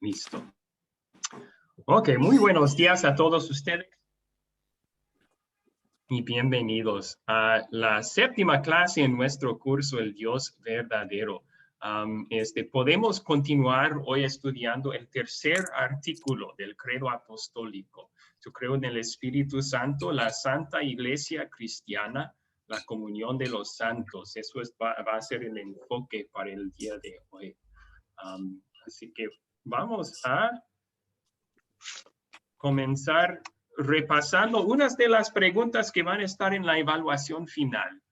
Listo. Ok, muy buenos días a todos ustedes y bienvenidos a la séptima clase en nuestro curso El Dios Verdadero. Podemos continuar hoy estudiando el tercer artículo del credo apostólico. Yo creo en el Espíritu Santo, la Santa Iglesia Cristiana, la comunión de los santos. Eso va a ser el enfoque para el día de hoy. Así que vamos a comenzar repasando unas de las preguntas que van a estar en la evaluación final,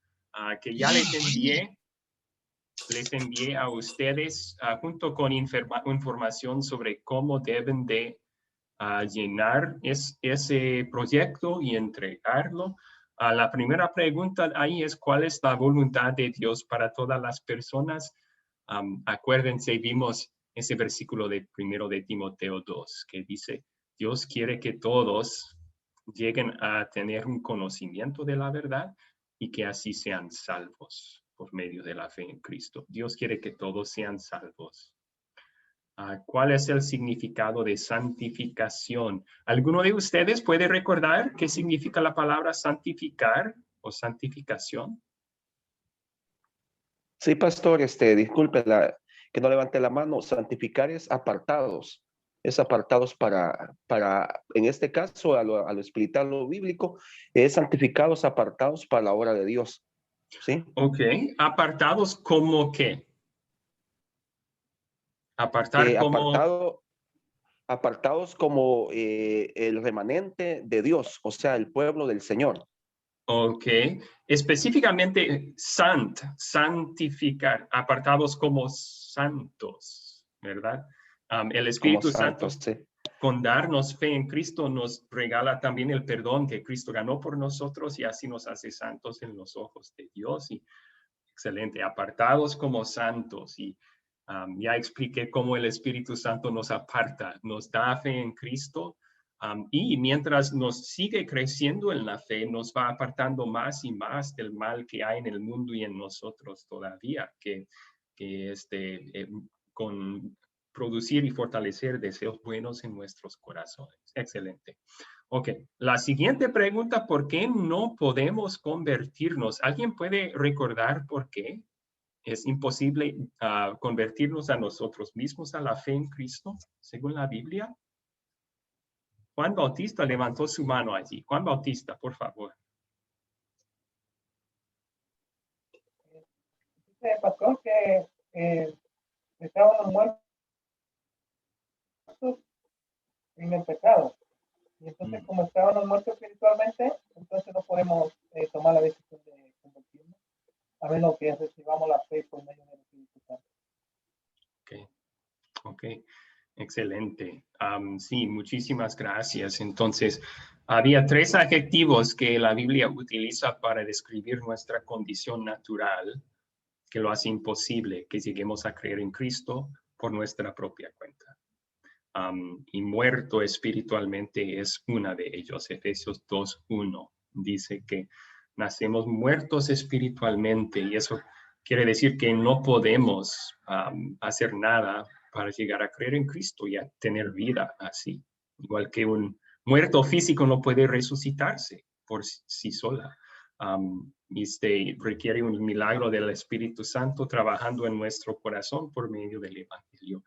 que ya les envié a ustedes junto con información sobre cómo deben de llenar ese proyecto y entregarlo. La primera pregunta ahí es: ¿cuál es la voluntad de Dios para todas las personas? Acuérdense, vimos ese versículo de 1 de Timoteo 2, que dice: Dios quiere que todos lleguen a tener un conocimiento de la verdad y que así sean salvos por medio de la fe en Cristo. Dios quiere que todos sean salvos. ¿Cuál es el significado de santificación? ¿Alguno de ustedes puede recordar qué significa la palabra santificar o santificación? Sí, pastor, disculpe que no levante la mano. Santificar es apartados para, en este caso, a lo espiritual, lo bíblico, es santificados, apartados para la obra de Dios. ¿Sí? Ok, apartados como qué? Apartados como el remanente de Dios, o sea, el pueblo del Señor. Ok, específicamente santificar, apartados como santos, ¿verdad? El Espíritu Santo, sí. con darnos fe en Cristo, nos regala también el perdón que Cristo ganó por nosotros y así nos hace santos en los ojos de Dios. Y excelente, apartados como santos. Y ya expliqué cómo el Espíritu Santo nos aparta, nos da fe en Cristo. Y mientras nos sigue creciendo en la fe, nos va apartando más y más del mal que hay en el mundo y en nosotros todavía, con producir y fortalecer deseos buenos en nuestros corazones. Excelente. Ok, la siguiente pregunta: ¿por qué no podemos convertirnos? ¿Alguien puede recordar por qué es imposible convertirnos a nosotros mismos a la fe en Cristo, según la Biblia? Juan Bautista levantó su mano allí. Juan Bautista, por favor. Dice, pastor, que estábamos muertos en el pecado. Y entonces, como estábamos muertos espiritualmente, entonces no podemos tomar la decisión de convertirnos, a menos que recibamos la fe por medio del Espíritu Santo. Ok. Excelente. Sí, muchísimas gracias. Entonces, había 3 adjetivos que la Biblia utiliza para describir nuestra condición natural, que lo hace imposible que lleguemos a creer en Cristo por nuestra propia cuenta. Y muerto espiritualmente es una de ellos. Efesios 2:1 dice que nacemos muertos espiritualmente, y eso quiere decir que no podemos hacer nada para llegar a creer en Cristo y a tener vida así. Igual que un muerto físico no puede resucitarse por sí sola. Requiere un milagro del Espíritu Santo trabajando en nuestro corazón por medio del Evangelio.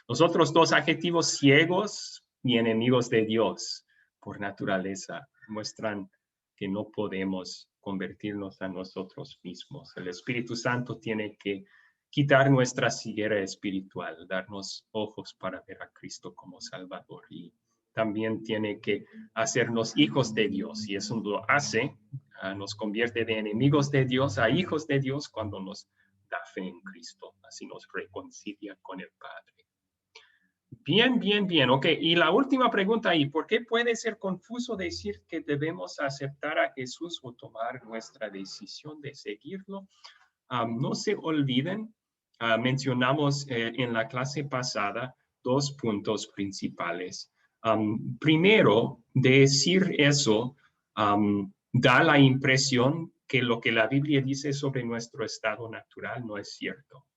Los otros 2 adjetivos, ciegos y enemigos de Dios, por naturaleza, muestran que no podemos convertirnos a nosotros mismos. El Espíritu Santo tiene que quitar nuestra ceguera espiritual, darnos ojos para ver a Cristo como Salvador, y también tiene que hacernos hijos de Dios, y eso lo hace, nos convierte de enemigos de Dios a hijos de Dios cuando nos da fe en Cristo, así nos reconcilia con el Padre. Bien. Ok, y la última pregunta ahí: ¿por qué puede ser confuso decir que debemos aceptar a Jesús o tomar nuestra decisión de seguirlo? No se olviden, mencionamos en la clase pasada 2 puntos principales. Primero, decir eso da la impresión que lo que la Biblia dice sobre nuestro estado natural no es cierto.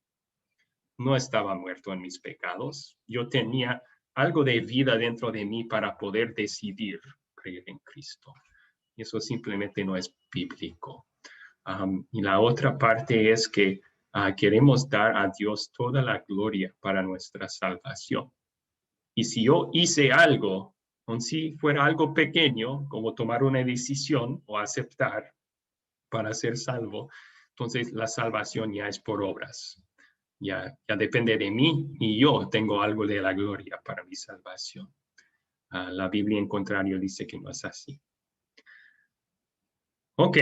No estaba muerto en mis pecados. Yo tenía algo de vida dentro de mí para poder decidir creer en Cristo. Eso simplemente no es bíblico. Y la otra parte es que queremos dar a Dios toda la gloria para nuestra salvación. Y si yo hice algo, aun si fuera algo pequeño, como tomar una decisión o aceptar para ser salvo, entonces la salvación ya es por obras. Ya depende de mí y yo tengo algo de la gloria para mi salvación. La Biblia, en contrario, dice que no es así. Ok.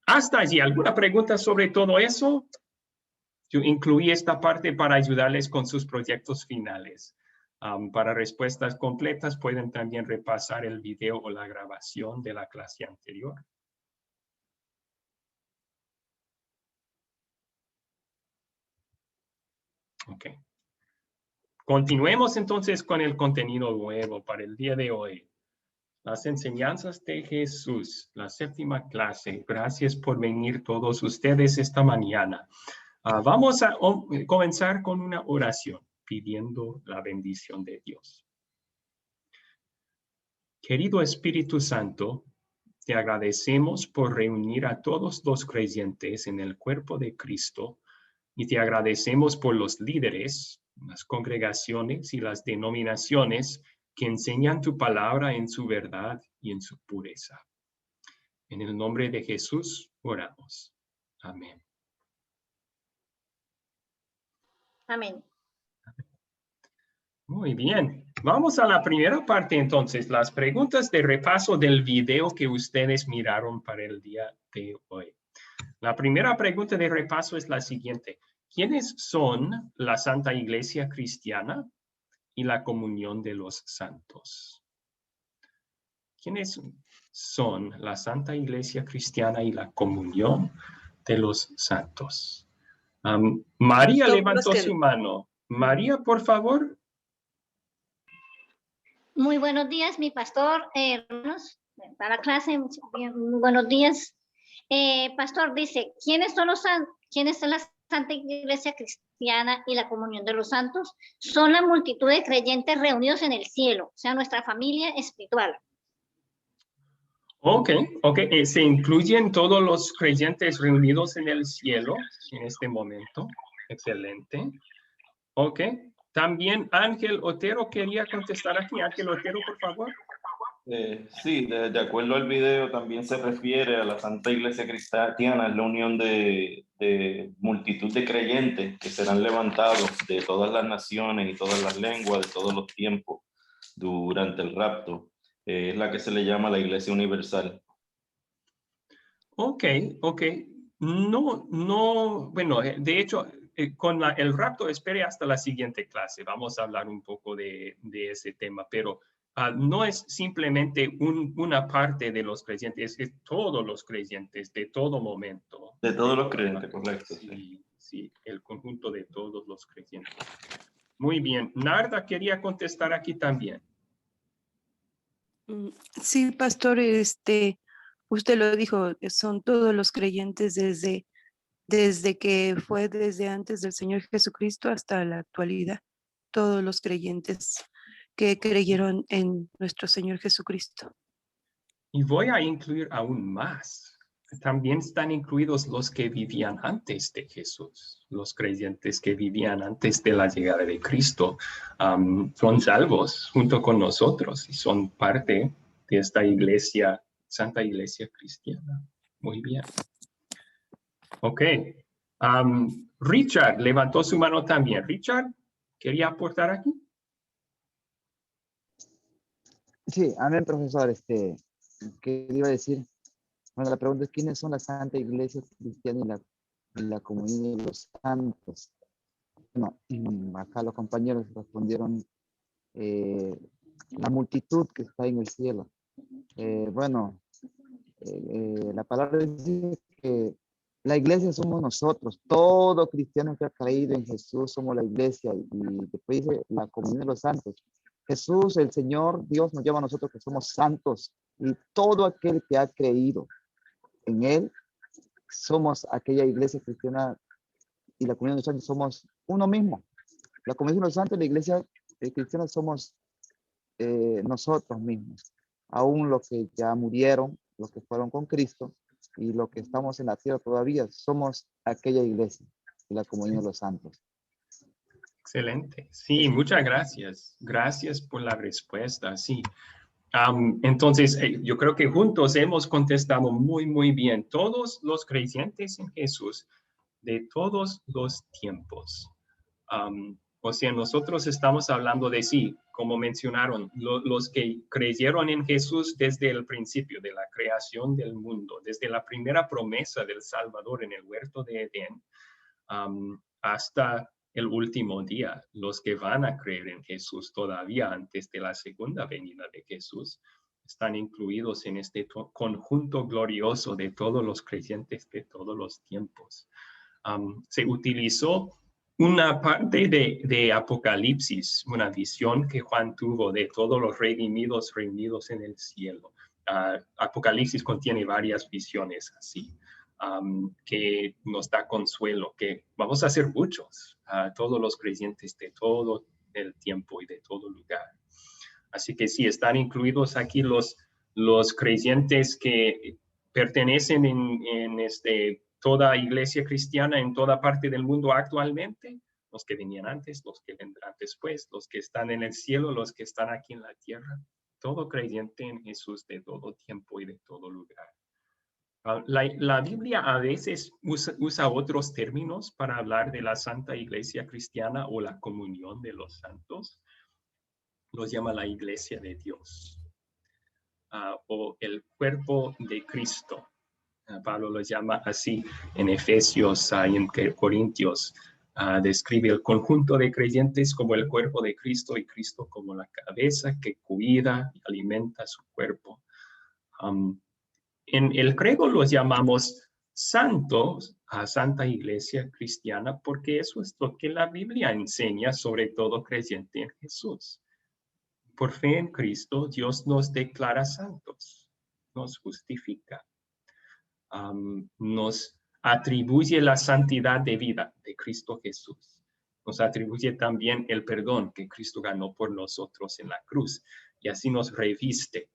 Hasta allí, ¿alguna pregunta sobre todo eso? Yo incluí esta parte para ayudarles con sus proyectos finales. Para respuestas completas pueden también repasar el video o la grabación de la clase anterior. Ok. Continuemos entonces con el contenido nuevo para el día de hoy. Las enseñanzas de Jesús, la 7ª clase. Gracias por venir todos ustedes esta mañana. Vamos a comenzar con una oración pidiendo la bendición de Dios. Querido Espíritu Santo, te agradecemos por reunir a todos los creyentes en el cuerpo de Cristo y te agradecemos por los líderes, las congregaciones y las denominaciones que enseñan tu palabra en su verdad y en su pureza. En el nombre de Jesús oramos. Amén. Amén. Muy bien. Vamos a la primera parte entonces, las preguntas de repaso del video que ustedes miraron para el día de hoy. La primera pregunta de repaso es la siguiente. ¿Quiénes son la Santa Iglesia Cristiana y la comunión de los santos? ¿Quiénes son la Santa Iglesia Cristiana y la comunión de los santos? María levantó su mano. María, por favor. Muy buenos días, mi pastor, hermanos, para la clase, muy buenos días. Pastor dice, ¿quiénes son la Santa Iglesia Cristiana y la comunión de los santos? Son la multitud de creyentes reunidos en el cielo, o sea, nuestra familia espiritual. Ok. Se incluyen todos los creyentes reunidos en el cielo en este momento. Excelente. Ok. También Ángel Otero quería contestar aquí. Ángel Otero, por favor. Sí, de acuerdo al video también se refiere a la Santa Iglesia Cristiana, es la unión de multitud de creyentes que serán levantados de todas las naciones y todas las lenguas, de todos los tiempos durante el rapto. Es la que se le llama la Iglesia Universal. Ok. No, bueno, de hecho, con el rapto, espere hasta la siguiente clase. Vamos a hablar un poco de ese tema, pero no es simplemente una parte de los creyentes, es todos los creyentes de todo momento. De todos los creyentes, correcto. Sí, el conjunto de todos los creyentes. Muy bien. Narda quería contestar aquí también. Sí, pastor, usted lo dijo, son todos los creyentes desde que fue desde antes del Señor Jesucristo hasta la actualidad, todos los creyentes que creyeron en nuestro Señor Jesucristo. Y voy a incluir aún más. También están incluidos los que vivían antes de Jesús, los creyentes que vivían antes de la llegada de Cristo. Son salvos junto con nosotros y son parte de esta iglesia, Santa Iglesia Cristiana. Muy bien. Ok. Richard levantó su mano también. Richard, ¿quería aportar aquí? Sí, amén, profesor. ¿Qué iba a decir? Bueno, la pregunta es, ¿quiénes son la Santa Iglesia Cristiana y la comunión de los santos? Bueno, acá los compañeros respondieron la multitud que está en el cielo. La palabra dice que la iglesia somos nosotros, todo cristiano que ha creído en Jesús somos la iglesia, y después dice la comunión de los santos. Jesús, el Señor, Dios nos llama a nosotros que somos santos, y todo aquel que ha creído en Él, somos aquella iglesia cristiana, y la comunión de los santos somos uno mismo. La comunión de los santos, la iglesia cristianos somos nosotros mismos, aún los que ya murieron, los que fueron con Cristo y los que estamos en la tierra todavía, somos aquella iglesia de la comunión de los santos. Excelente. Sí, muchas gracias. Gracias por la respuesta. Sí. Entonces, yo creo que juntos hemos contestado muy bien. Todos los creyentes en Jesús de todos los tiempos. O sea, nosotros estamos hablando de sí, como mencionaron, los que creyeron en Jesús desde el principio de la creación del mundo, desde la primera promesa del Salvador en el huerto de Edén, hasta el último día, los que van a creer en Jesús todavía antes de la segunda venida de Jesús, están incluidos en este conjunto glorioso de todos los creyentes de todos los tiempos. Se utilizó una parte de Apocalipsis, una visión que Juan tuvo de todos los redimidos reunidos en el cielo. Apocalipsis contiene varias visiones así. Que nos da consuelo, que vamos a ser muchos, todos los creyentes de todo el tiempo y de todo lugar. Así que sí, están incluidos aquí los creyentes que pertenecen en toda iglesia cristiana en toda parte del mundo actualmente, los que venían antes, los que vendrán después, los que están en el cielo, los que están aquí en la tierra, todo creyente en Jesús de todo tiempo y de todo lugar. La Biblia a veces usa otros términos para hablar de la Santa Iglesia Cristiana o la comunión de los santos. Los llama la Iglesia de Dios o el cuerpo de Cristo. Pablo lo llama así en Efesios y en Corintios. Describe el conjunto de creyentes como el cuerpo de Cristo y Cristo como la cabeza que cuida y alimenta su cuerpo. En el griego los llamamos santos, a Santa Iglesia Cristiana, porque eso es lo que la Biblia enseña, sobre todo creyente en Jesús. Por fe en Cristo, Dios nos declara santos, nos justifica, nos atribuye la santidad de vida de Cristo Jesús. Nos atribuye también el perdón que Cristo ganó por nosotros en la cruz, y así nos reviste.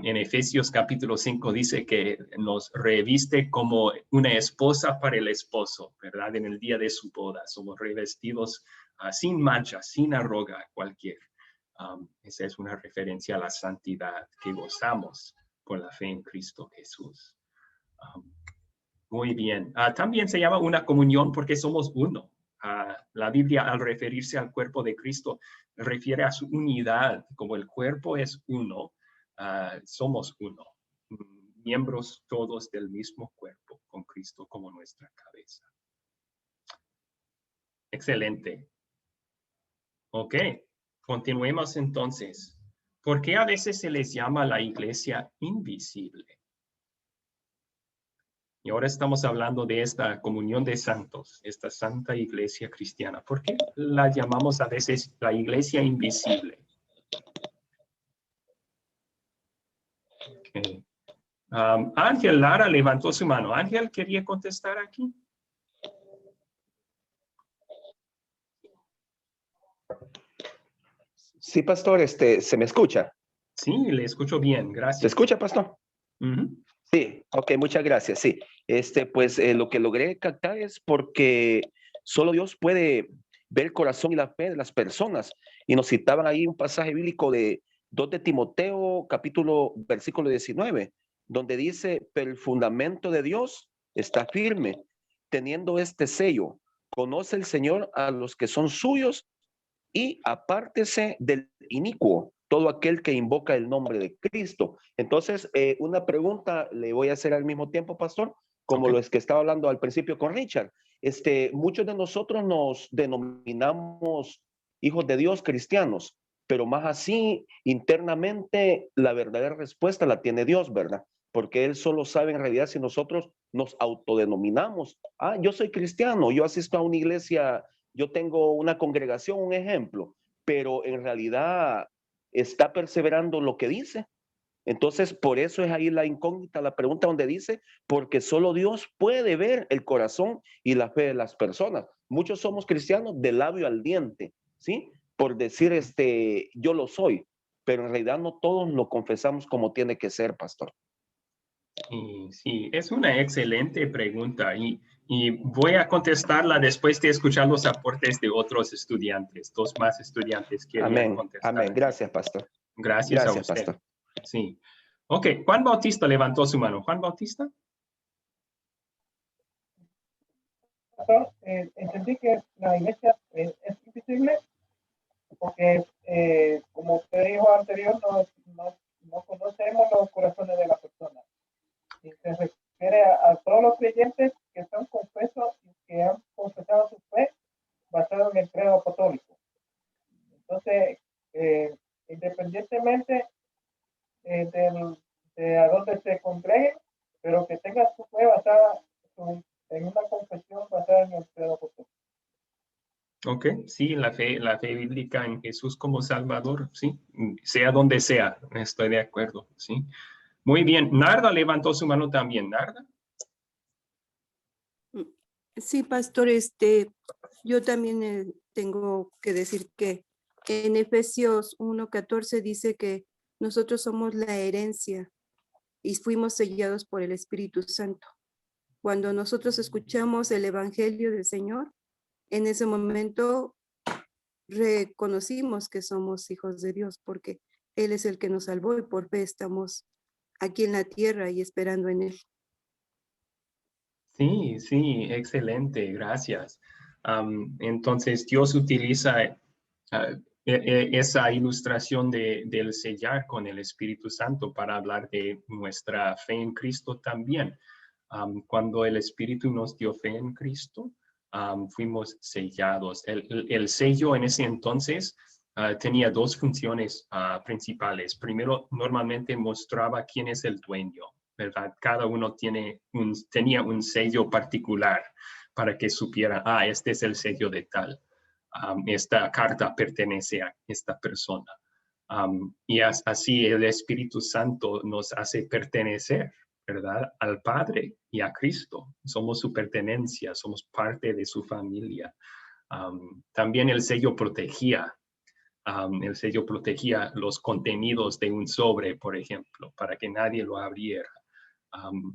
En Efesios capítulo 5 dice que nos reviste como una esposa para el esposo, ¿verdad? En el día de su boda somos revestidos sin mancha, sin arruga cualquier. Esa es una referencia a la santidad que gozamos por la fe en Cristo Jesús. Muy bien. También se llama una comunión porque somos uno. La Biblia, al referirse al cuerpo de Cristo, refiere a su unidad. Como el cuerpo es uno, somos uno, miembros todos del mismo cuerpo, con Cristo como nuestra cabeza. Excelente. Ok, continuemos entonces. ¿Por qué a veces se les llama la iglesia invisible? Y ahora estamos hablando de esta comunión de santos, esta santa iglesia cristiana. ¿Por qué la llamamos a veces la iglesia invisible? Okay. Ángel Lara levantó su mano. Ángel, ¿quería contestar aquí? Sí, pastor, ¿se me escucha? Sí, le escucho bien, gracias. ¿Se escucha, pastor? Sí, ok, muchas gracias. Sí, pues lo que logré captar es porque solo Dios puede ver el corazón y la fe de las personas. Y nos citaban ahí un pasaje bíblico de 2 de Timoteo, versículo 19, donde dice, pero el fundamento de Dios está firme, teniendo este sello, conoce el Señor a los que son suyos y apártese del inicuo, todo aquel que invoca el nombre de Cristo. Entonces, una pregunta le voy a hacer al mismo tiempo, pastor, como lo es que estaba hablando al principio con Richard. Muchos de nosotros nos denominamos hijos de Dios cristianos, pero más así, internamente, la verdadera respuesta la tiene Dios, ¿verdad? Porque Él solo sabe en realidad si nosotros nos autodenominamos. Yo soy cristiano, yo asisto a una iglesia, yo tengo una congregación, un ejemplo, pero en realidad está perseverando lo que dice. Entonces, por eso es ahí la incógnita, la pregunta donde dice, porque solo Dios puede ver el corazón y la fe de las personas. Muchos somos cristianos de labio al diente, ¿sí? por decir, yo lo soy, pero en realidad no todos lo confesamos como tiene que ser, pastor. Y sí, es una excelente pregunta y voy a contestarla después de escuchar los aportes de otros estudiantes. Dos más estudiantes querían Amén, contestar. amén. Gracias, pastor. Gracias a usted. Pastor. Sí. Ok, Juan Bautista levantó su mano. Juan Bautista. Pastor, entendí que la iglesia es invisible porque, como usted dijo anterior, no conocemos los corazones de la persona. Y se refiere a todos los creyentes que son confesos y que han confesado su fe basado en el credo apostólico. Entonces, independientemente de a dónde se congreguen, pero que tenga su fe basada en una confesión basada en el credo apostólico. Ok, sí, la fe bíblica en Jesús como Salvador, sí, sea donde sea, estoy de acuerdo, sí. Muy bien, Narda levantó su mano también, Narda. Sí, pastor, yo también tengo que decir que en Efesios 1:14 dice que nosotros somos la herencia y fuimos sellados por el Espíritu Santo. Cuando nosotros escuchamos el Evangelio del Señor, en ese momento reconocimos que somos hijos de Dios porque Él es el que nos salvó y por fe estamos aquí en la tierra y esperando en Él. Sí, sí, excelente, gracias. Entonces, Dios utiliza esa ilustración del sellar con el Espíritu Santo para hablar de nuestra fe en Cristo también. Cuando el Espíritu nos dio fe en Cristo, fuimos sellados. El sello en ese entonces tenía dos funciones principales. Primero, normalmente mostraba quién es el dueño, ¿verdad? Cada uno tenía un sello particular para que supiera, este es el sello de tal. Esta carta pertenece a esta persona. Y así el Espíritu Santo nos hace pertenecer, ¿verdad? Al Padre y a Cristo. Somos su pertenencia, somos parte de su familia. También el sello protegía. El sello protegía los contenidos de un sobre, por ejemplo, para que nadie lo abriera.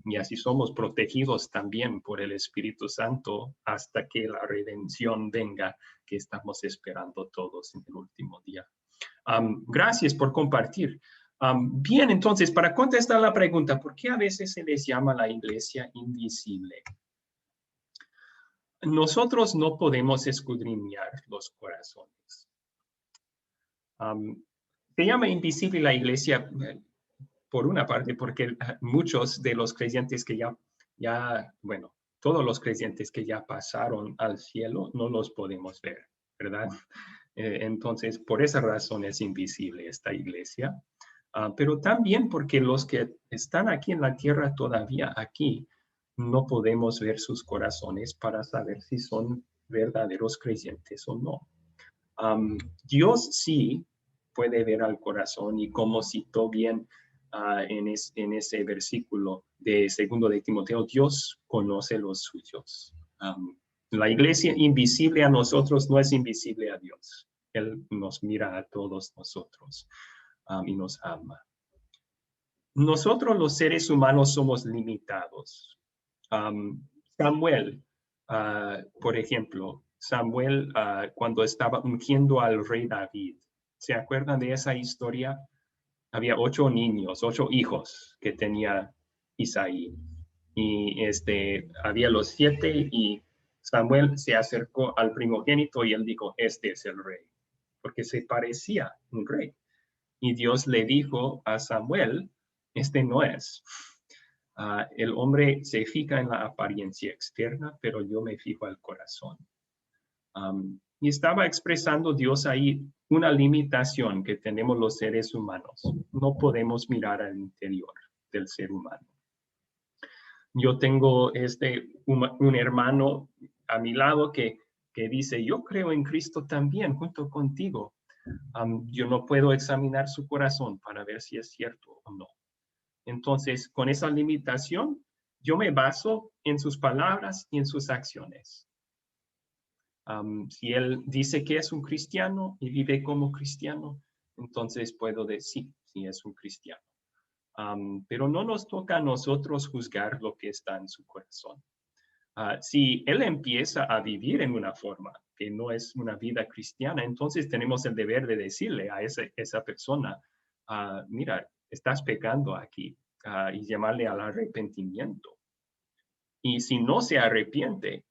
Y así somos protegidos también por el Espíritu Santo hasta que la redención venga, que estamos esperando todos en el último día. Gracias por compartir. Bien, entonces, para contestar la pregunta, ¿por qué a veces se les llama la iglesia invisible? Nosotros no podemos escudriñar los corazones. Se llama invisible la iglesia por una parte porque muchos de los creyentes que bueno, todos los creyentes que ya pasaron al cielo no los podemos ver, ¿verdad? Entonces, por esa razón es invisible esta iglesia. Pero también porque los que están aquí en la tierra todavía aquí, no podemos ver sus corazones para saber si son verdaderos creyentes o no. Dios sí puede ver al corazón y como citó bien en ese versículo de 2 de Timoteo, Dios conoce los suyos. La iglesia invisible a nosotros no es invisible a Dios. Él nos mira a todos nosotros y nos ama. Nosotros los seres humanos somos limitados. Samuel, por ejemplo, Samuel cuando estaba ungiendo al rey David, ¿se acuerdan de esa historia? Había 8 niños, 8 hijos que tenía Isaí. Y había los 7 y Samuel se acercó al primogénito y él dijo, este es el rey, porque se parecía un rey. Y Dios le dijo a Samuel, este no es. El hombre se fija en la apariencia externa, pero yo me fijo al corazón. Y estaba expresando Dios ahí una limitación que tenemos los seres humanos. No podemos mirar al interior del ser humano. Yo tengo un hermano a mi lado que dice, yo creo en Cristo también, junto contigo. Yo no puedo examinar su corazón para ver si es cierto o no. Entonces, con esa limitación, yo me baso en sus palabras y en sus acciones. Si él dice que es un cristiano y vive como cristiano, entonces puedo decir si es un cristiano. Pero no nos toca a nosotros juzgar lo que está en su corazón. Si él empieza a vivir en una forma que no es una vida cristiana, entonces tenemos el deber de decirle a esa persona, mira, estás pecando aquí, y llamarle al arrepentimiento. Y si no se arrepiente,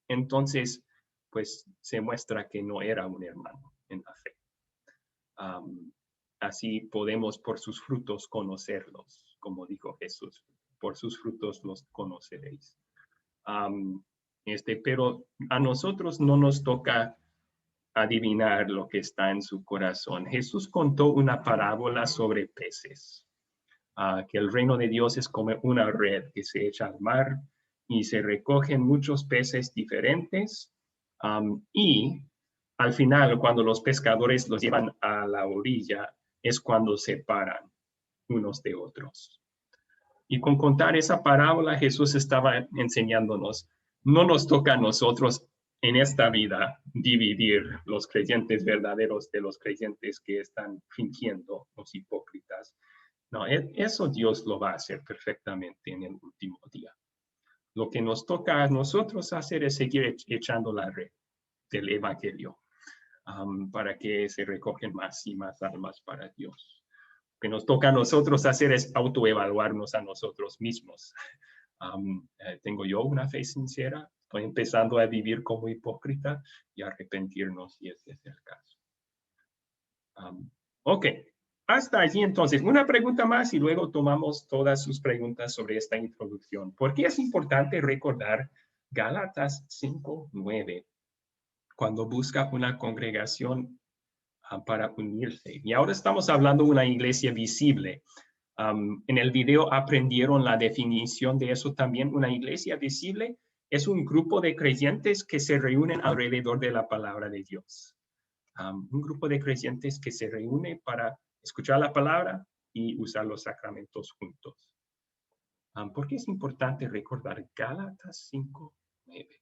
entonces pues se muestra que no era un hermano en la fe. Así podemos por sus frutos conocerlos, como dijo Jesús, por sus frutos los conoceréis. Pero a nosotros no nos toca adivinar lo que está en su corazón. Jesús contó una parábola sobre peces, que el reino de Dios es como una red que se echa al mar y se recogen muchos peces diferentes, y al final, cuando los pescadores los llevan a la orilla, es cuando separan unos de otros. Y con contar esa parábola, Jesús estaba enseñándonos, no nos toca a nosotros en esta vida dividir los creyentes verdaderos de los creyentes que están fingiendo, los hipócritas. No, eso Dios lo va a hacer perfectamente en el último día. Lo que nos toca a nosotros hacer es seguir echando la red del Evangelio, para que se recogen más y más almas para Dios. Lo que nos toca a nosotros hacer es autoevaluarnos a nosotros mismos. ¿Tengo yo una fe sincera? ¿Estoy empezando a vivir como hipócrita? Y arrepentirnos si ese es el caso. Ok, hasta allí entonces. Una pregunta más y luego tomamos todas sus preguntas sobre esta introducción. ¿Por qué es importante recordar Gálatas 5:9 cuando busca una congregación para unirse? Y ahora estamos hablando de una iglesia visible. En el video aprendieron la definición de eso también. Una iglesia visible es un grupo de creyentes que se reúnen alrededor de la palabra de Dios. Un grupo de creyentes que se reúne para escuchar la palabra y usar los sacramentos juntos. ¿Por qué es importante recordar Gálatas 5:9?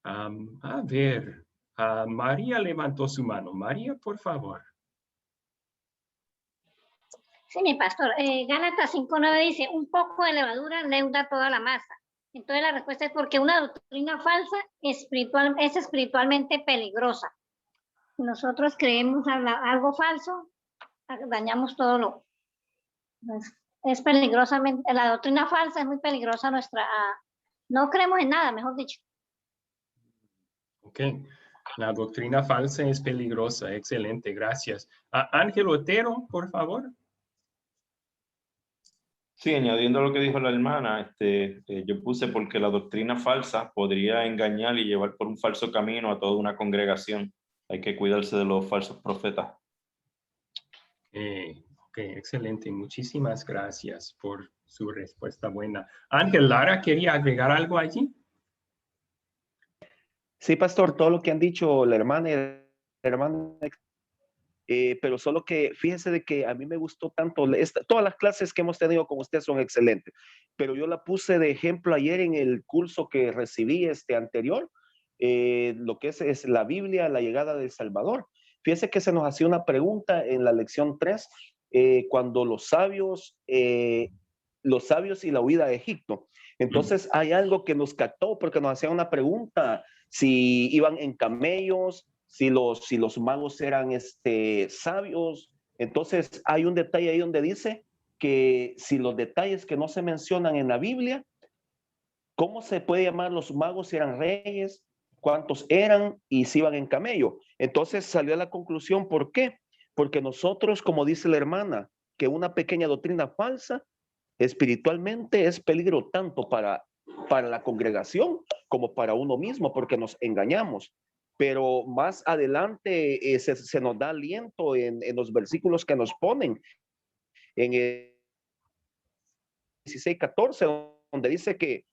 A ver, María levantó su mano. María, por favor. Sí, mi pastor. Gálatas 5:9 dice, un poco de levadura leuda toda la masa. Entonces la respuesta es porque una doctrina falsa es espiritualmente peligrosa. Si nosotros creemos algo falso, dañamos todo lo. Es peligrosamente, la doctrina falsa es muy peligrosa no creemos en nada, mejor dicho. Ok, la doctrina falsa es peligrosa. Excelente, gracias. Ángel Otero, por favor. Sí, añadiendo lo que dijo la hermana, yo puse porque la doctrina falsa podría engañar y llevar por un falso camino a toda una congregación. Hay que cuidarse de los falsos profetas. Ok, excelente. Muchísimas gracias por su respuesta buena. Ángel, Lara, ¿quería agregar algo allí? Sí, pastor, todo lo que han dicho la hermana, pero solo que fíjese de que a mí me gustó tanto, todas las clases que hemos tenido con usted son excelentes, pero yo la puse de ejemplo ayer en el curso que recibí anterior, lo que es la Biblia, la llegada del Salvador. Fíjese que se nos hacía una pregunta en la lección 3, cuando los sabios y la huida de Egipto. Entonces hay algo que nos captó porque nos hacía una pregunta, si iban en camellos, si los magos eran sabios. Entonces hay un detalle ahí donde dice que si los detalles que no se mencionan en la Biblia, ¿cómo se puede llamar los magos si eran reyes? ¿Cuántos eran? Y si iban en camello. Entonces salió a la conclusión, ¿por qué? Porque nosotros, como dice la hermana, que una pequeña doctrina falsa espiritualmente es peligro tanto para la congregación como para uno mismo, porque nos engañamos. Pero más adelante se nos da aliento en los versículos que nos ponen en el 16:14, donde dice que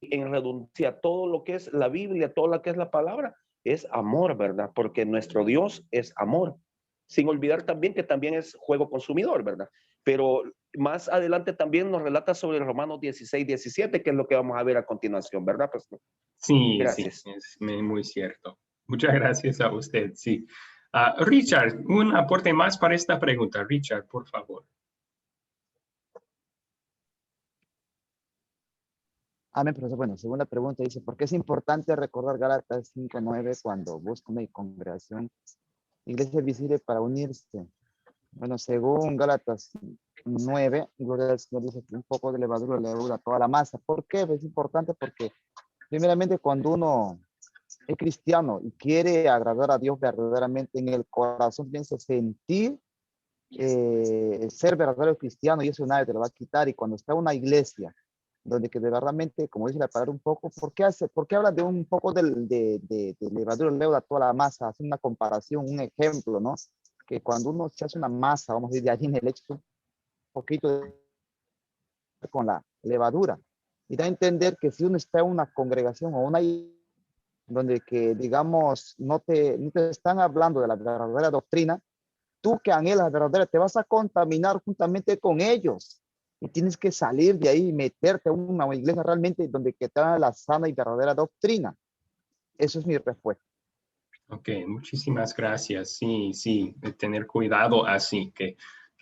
en redundancia todo lo que es la Biblia, todo lo que es la palabra, es amor, ¿verdad? Porque nuestro Dios es amor. Sin olvidar también que también es juego consumidor, ¿verdad? Pero más adelante también nos relata sobre Romanos 16, 17, que es lo que vamos a ver a continuación, ¿verdad, pastor? Sí, Gracias. sí, es muy cierto. Muchas gracias a usted, sí. Richard, un aporte más para esta pregunta. Richard, por favor. Amén, profesor. Bueno, segunda pregunta dice, ¿por qué es importante recordar Gálatas 5:9 cuando busca una congregación, iglesia visible para unirse? Bueno, según Gálatas 9, Gloria al Señor dice que un poco de levadura leuda toda la masa. ¿Por qué? Es importante porque primeramente cuando uno es cristiano y quiere agradar a Dios verdaderamente en el corazón, piensa sentir ser verdadero cristiano, y eso nadie te lo va a quitar. Y cuando está una iglesia donde que de verdaderamente, como dice la palabra un poco, ¿por qué habla de un poco de levadura leuda toda la masa? Hace una comparación, un ejemplo, ¿no? Que cuando uno se hace una masa, vamos a decir, de harina, le echas un poquito con la levadura. Y da a entender que si uno está en una congregación o una donde que, digamos, no te están hablando de la verdadera doctrina, tú que anhelas la verdadera, te vas a contaminar juntamente con ellos. Y tienes que salir de ahí y meterte a una iglesia realmente donde que te da la sana y verdadera doctrina. Eso es mi respuesta. Ok, muchísimas gracias. Sí, sí, de tener cuidado así, que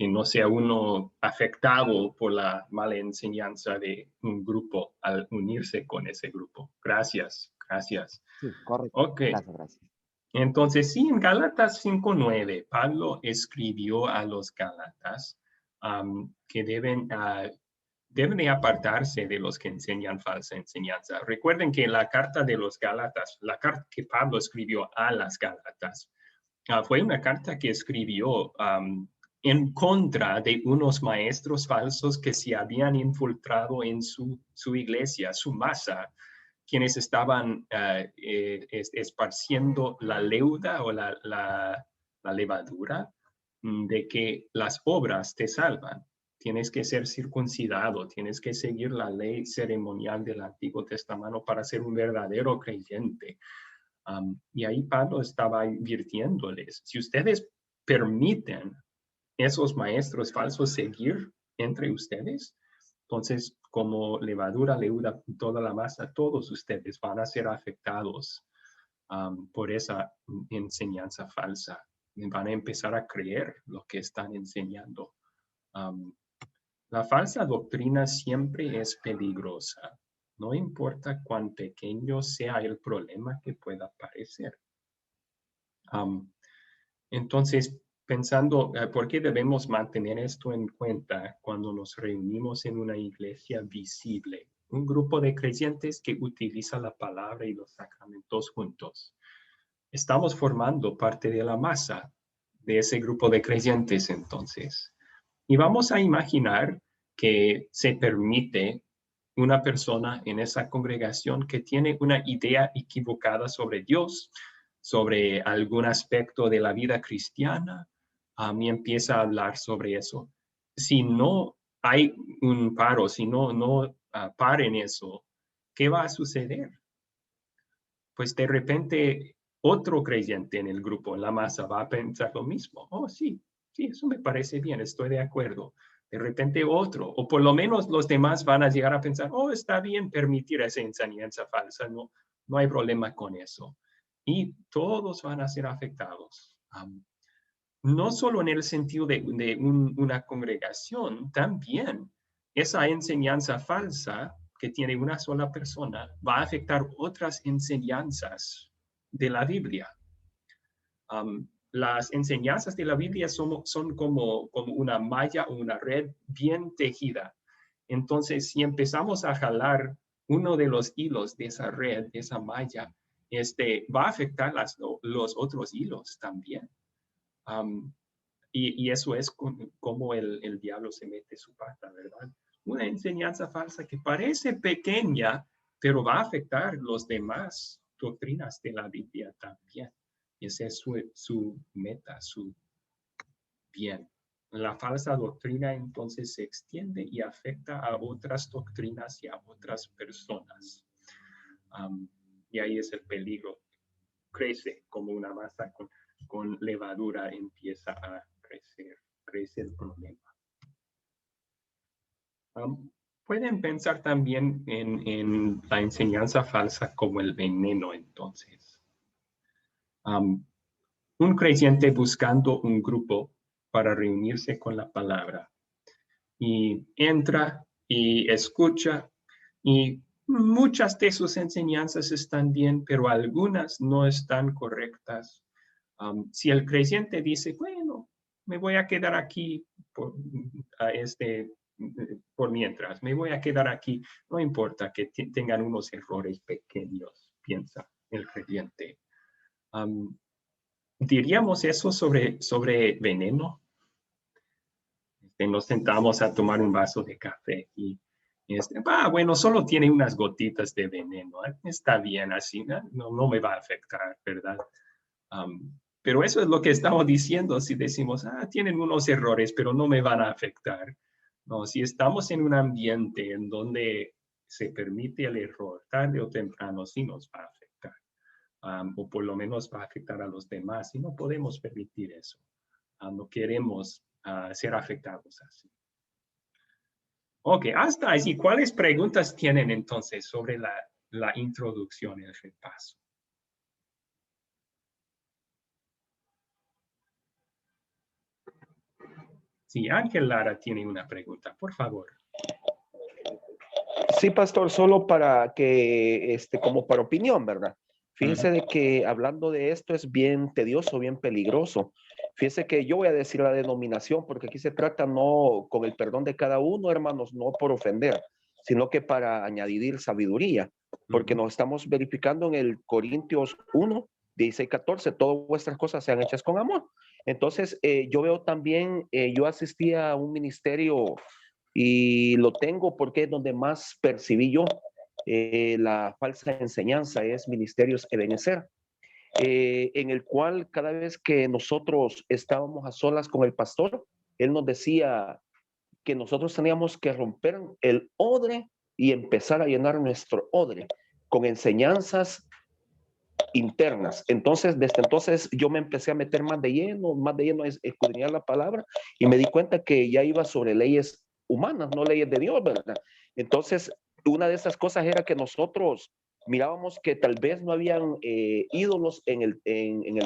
no sea uno afectado por la mala enseñanza de un grupo al unirse con ese grupo. Gracias, gracias. Sí, correcto. Ok, Gracias, gracias. entonces sí, en Gálatas 5:9, Pablo escribió a los Gálatas que deben de apartarse de los que enseñan falsa enseñanza. Recuerden que la carta de los Gálatas, la carta que Pablo escribió a las Gálatas, fue una carta que escribió en contra de unos maestros falsos que se habían infiltrado en su iglesia, su masa, quienes estaban esparciendo la leuda o la levadura de que las obras te salvan. Tienes que ser circuncidado, tienes que seguir la ley ceremonial del Antiguo Testamento para ser un verdadero creyente. Y ahí Pablo estaba advirtiéndoles, si ustedes permiten esos maestros falsos seguir entre ustedes, entonces como levadura leuda toda la masa, todos ustedes van a ser afectados por esa enseñanza falsa. Van a empezar a creer lo que están enseñando. La falsa doctrina siempre es peligrosa, no importa cuán pequeño sea el problema que pueda parecer. Entonces, pensando, ¿por qué debemos mantener esto en cuenta cuando nos reunimos en una iglesia visible? Un grupo de creyentes que utiliza la palabra y los sacramentos juntos. Estamos formando parte de la masa de ese grupo de creyentes entonces. Y vamos a imaginar que se permite una persona en esa congregación que tiene una idea equivocada sobre Dios, sobre algún aspecto de la vida cristiana, y empieza a hablar sobre eso. Si no hay un paro, si no paren eso, ¿qué va a suceder? Pues de repente otro creyente en el grupo, en la masa, va a pensar lo mismo. Oh, sí, sí, eso me parece bien, estoy de acuerdo. De repente otro, o por lo menos los demás van a llegar a pensar, oh, está bien permitir esa enseñanza falsa, no hay problema con eso. Y todos van a ser afectados. No solo en el sentido de una congregación, también esa enseñanza falsa que tiene una sola persona va a afectar otras enseñanzas de la Biblia. Las enseñanzas de la Biblia son como una malla o una red bien tejida. Entonces, si empezamos a jalar uno de los hilos de esa red, de esa malla, va a afectar los otros hilos también. Y eso es como el diablo se mete su pata, ¿verdad? Una enseñanza falsa que parece pequeña, pero va a afectar los demás doctrinas de la Biblia también. Y esa es su meta, su bien. La falsa doctrina entonces se extiende y afecta a otras doctrinas y a otras personas. Y ahí es el peligro. Crece como una masa con levadura, empieza a crece el problema. Pueden pensar también en la enseñanza falsa como el veneno, entonces. Un creyente buscando un grupo para reunirse con la palabra y entra y escucha y muchas de sus enseñanzas están bien, pero algunas no están correctas. Si el creyente dice, bueno, me voy a quedar aquí por mientras, me voy a quedar aquí, no importa que tengan unos errores pequeños, piensa el creyente. ¿Diríamos eso sobre veneno? Nos sentamos a tomar un vaso de café y bueno, solo tiene unas gotitas de veneno, está bien así, no me va a afectar, ¿verdad? Pero eso es lo que estamos diciendo si decimos, tienen unos errores, pero no me van a afectar. No, si estamos en un ambiente en donde se permite el error, tarde o temprano sí nos va a afectar, o por lo menos va a afectar a los demás, y no podemos permitir eso. No queremos ser afectados así. Ok, hasta ahí. ¿Cuáles preguntas tienen entonces sobre la introducción y el repaso? Sí, Ángel Lara tiene una pregunta, por favor. Sí, pastor, solo para que, como para opinión, ¿verdad? Fíjese de que hablando de esto es bien tedioso, bien peligroso. Fíjese que yo voy a decir la denominación, porque aquí se trata no con el perdón de cada uno, hermanos, no por ofender, sino que para añadir sabiduría, porque nos estamos verificando en el Corintios 1, 16, 14, todas vuestras cosas sean hechas con amor. Entonces, yo veo también, yo asistí a un ministerio y lo tengo porque es donde más percibí yo la falsa enseñanza, es Ministerios Ebenezer, en el cual cada vez que nosotros estábamos a solas con el pastor, él nos decía que nosotros teníamos que romper el odre y empezar a llenar nuestro odre con enseñanzas internas. Entonces, desde entonces yo me empecé a meter más de lleno a escudriñar la palabra y me di cuenta que ya iba sobre leyes humanas, no leyes de Dios, ¿verdad? Entonces, una de esas cosas era que nosotros mirábamos que tal vez no habían ídolos en el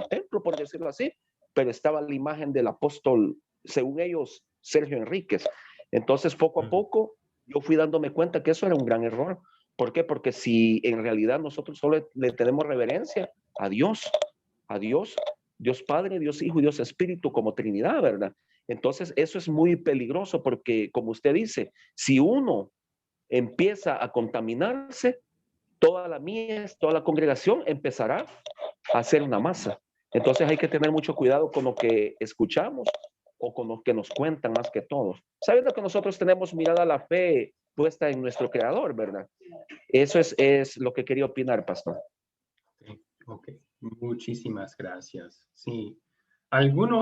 templo, por decirlo así, pero estaba la imagen del apóstol, según ellos, Sergio Enríquez. Entonces, poco a poco, yo fui dándome cuenta que eso era un gran error. ¿Por qué? Porque si en realidad nosotros solo le tenemos reverencia a Dios, Dios Padre, Dios Hijo y Dios Espíritu como Trinidad, ¿verdad? Entonces eso es muy peligroso porque, como usted dice, si uno empieza a contaminarse, toda la mies, toda la congregación empezará a hacer una masa. Entonces hay que tener mucho cuidado con lo que escuchamos o con lo que nos cuentan más que todos. Sabiendo que nosotros tenemos mirada a la fe puesta en nuestro Creador, ¿verdad? Eso es lo que quería opinar, pastor. Ok, muchísimas gracias. Sí. ¿Alguna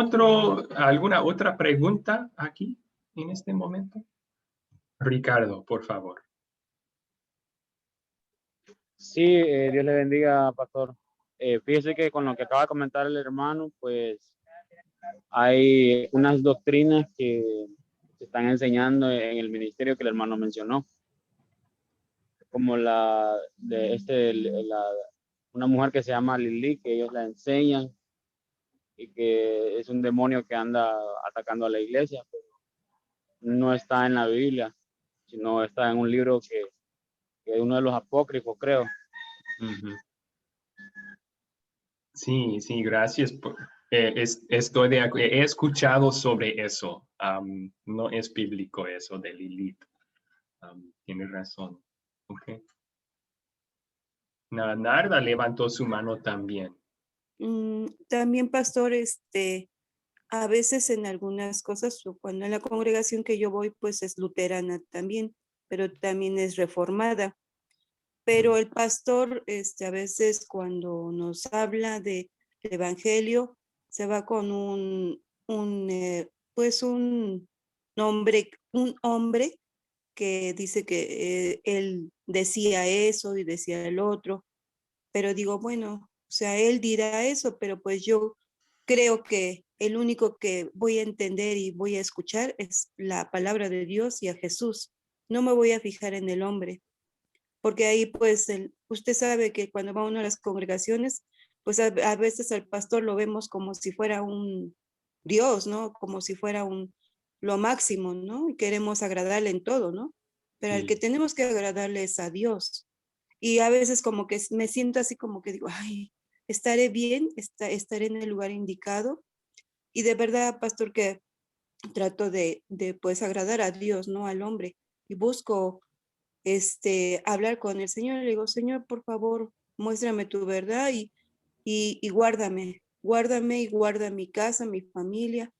otra pregunta aquí en este momento? Ricardo, por favor. Sí, Dios le bendiga, pastor. Fíjese que con lo que acaba de comentar el hermano, pues hay unas doctrinas que se están enseñando en el ministerio que el hermano mencionó, como una mujer que se llama Lili, que ellos la enseñan y que es un demonio que anda atacando a la iglesia, pero no está en la Biblia, sino está en un libro que es uno de los apócrifos, creo. Sí, sí, gracias. Estoy de acuerdo. He escuchado sobre eso. No es bíblico eso de Lilith. Tiene razón. Okay. Narda levantó su mano también. También, pastor, a veces en algunas cosas, cuando en la congregación que yo voy, pues es luterana también, pero también es reformada. Pero el pastor, a veces cuando nos habla de evangelio, se va con un hombre que dice que él decía eso y decía el otro, pero digo, bueno, o sea, él dirá eso, pero pues yo creo que el único que voy a entender y voy a escuchar es la palabra de Dios y a Jesús. No me voy a fijar en el hombre, porque ahí pues usted sabe que cuando va uno a las congregaciones, pues a veces al pastor lo vemos como si fuera un Dios, ¿no? Como si fuera lo máximo, ¿no? Y queremos agradarle en todo, ¿no? Pero al que Sí. tenemos que agradarle es a Dios. Y a veces como que me siento así como que digo, ay, estaré bien, estaré en el lugar indicado. Y de verdad, pastor, que trato de pues agradar a Dios, no al hombre. Y busco hablar con el Señor. Le digo, Señor, por favor, muéstrame tu verdad y guárdame, guárdame y guarda mi casa, mi familia,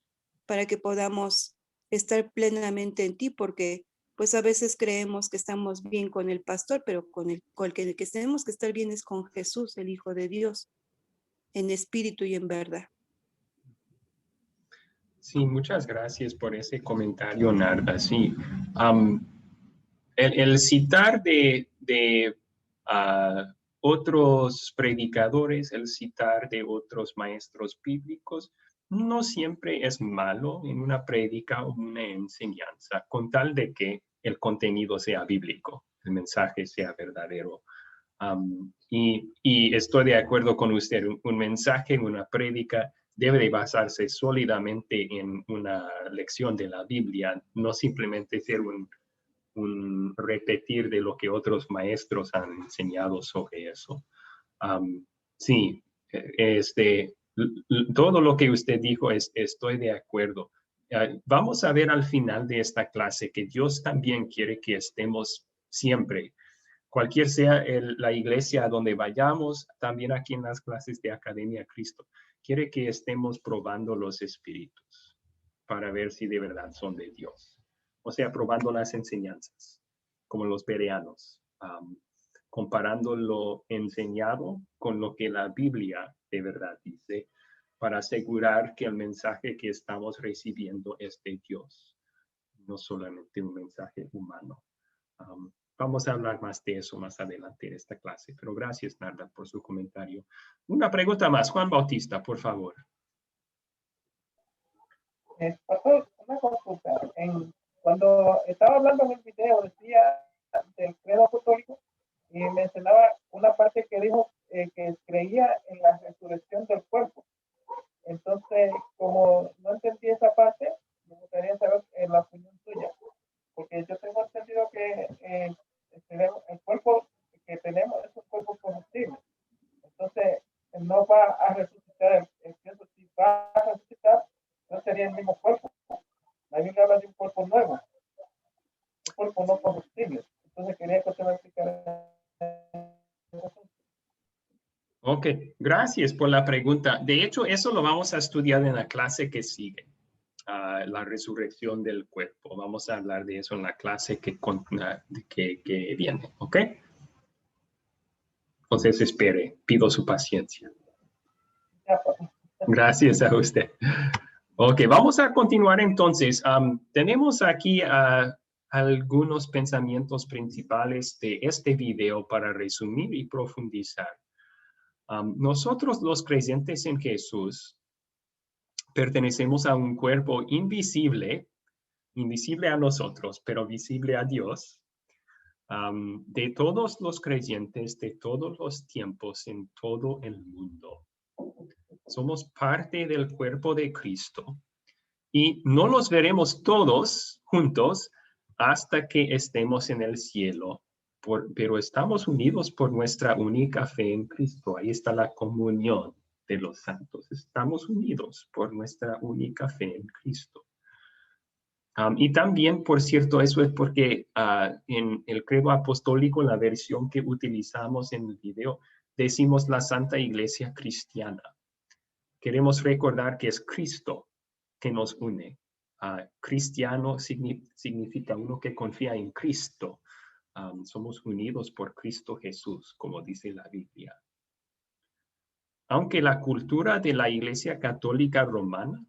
para que podamos estar plenamente en ti, porque pues a veces creemos que estamos bien con el pastor, pero con el que tenemos que estar bien es con Jesús, el Hijo de Dios, en espíritu y en verdad. Sí, muchas gracias por ese comentario, Narda. Sí, am, el citar de otros predicadores, el citar de otros maestros bíblicos, no siempre es malo en una prédica o una enseñanza, con tal de que el contenido sea bíblico, el mensaje sea verdadero. Y estoy de acuerdo con usted, un mensaje, una prédica debe de basarse sólidamente en una lección de la Biblia, no simplemente ser un repetir de lo que otros maestros han enseñado sobre eso. Sí, todo lo que usted dijo, estoy de acuerdo. Vamos a ver al final de esta clase que Dios también quiere que estemos siempre, cualquier sea la iglesia a donde vayamos, también aquí en las clases de Academia Cristo, quiere que estemos probando los espíritus para ver si de verdad son de Dios. O sea, probando las enseñanzas, como los bereanos, comparando lo enseñado con lo que la Biblia de verdad dice, para asegurar que el mensaje que estamos recibiendo es de Dios, no solamente un mensaje humano. Vamos a hablar más de eso más adelante en esta clase, pero gracias, Narda, por su comentario. Una pregunta más, Juan Bautista, por favor. Pastor, una consulta. Cuando estaba hablando en el video, decía del credo apostólico y mencionaba una parte que dijo que creía en la resurrección del cuerpo. Entonces, como no entendí esa parte, me gustaría saber la opinión suya, porque yo tengo entendido que el cuerpo que tenemos es un cuerpo corruptible. Entonces, no va a resucitar el cuerpo. Si va a resucitar, no sería el mismo cuerpo. La Biblia habla de un cuerpo nuevo, un cuerpo no corruptible. Entonces, quería que usted me explicara. Ok, gracias por la pregunta. De hecho, eso lo vamos a estudiar en la clase que sigue, la resurrección del cuerpo. Vamos a hablar de eso en la clase que viene, ¿ok? Entonces, espere, pido su paciencia. Gracias a usted. Ok, vamos a continuar entonces. Tenemos aquí algunos pensamientos principales de este video para resumir y profundizar. Nosotros los creyentes en Jesús pertenecemos a un cuerpo invisible a nosotros, pero visible a Dios, de todos los creyentes de todos los tiempos en todo el mundo. Somos parte del cuerpo de Cristo y no los veremos todos juntos hasta que estemos en el cielo. Pero estamos unidos por nuestra única fe en Cristo. Ahí está la comunión de los santos. Estamos unidos por nuestra única fe en Cristo. Y también, por cierto, eso es porque en el credo apostólico, la versión que utilizamos en el video, decimos la Santa Iglesia Cristiana. Queremos recordar que es Cristo que nos une. Cristiano significa uno que confía en Cristo. Somos unidos por Cristo Jesús, como dice la Biblia. Aunque la cultura de la Iglesia Católica Romana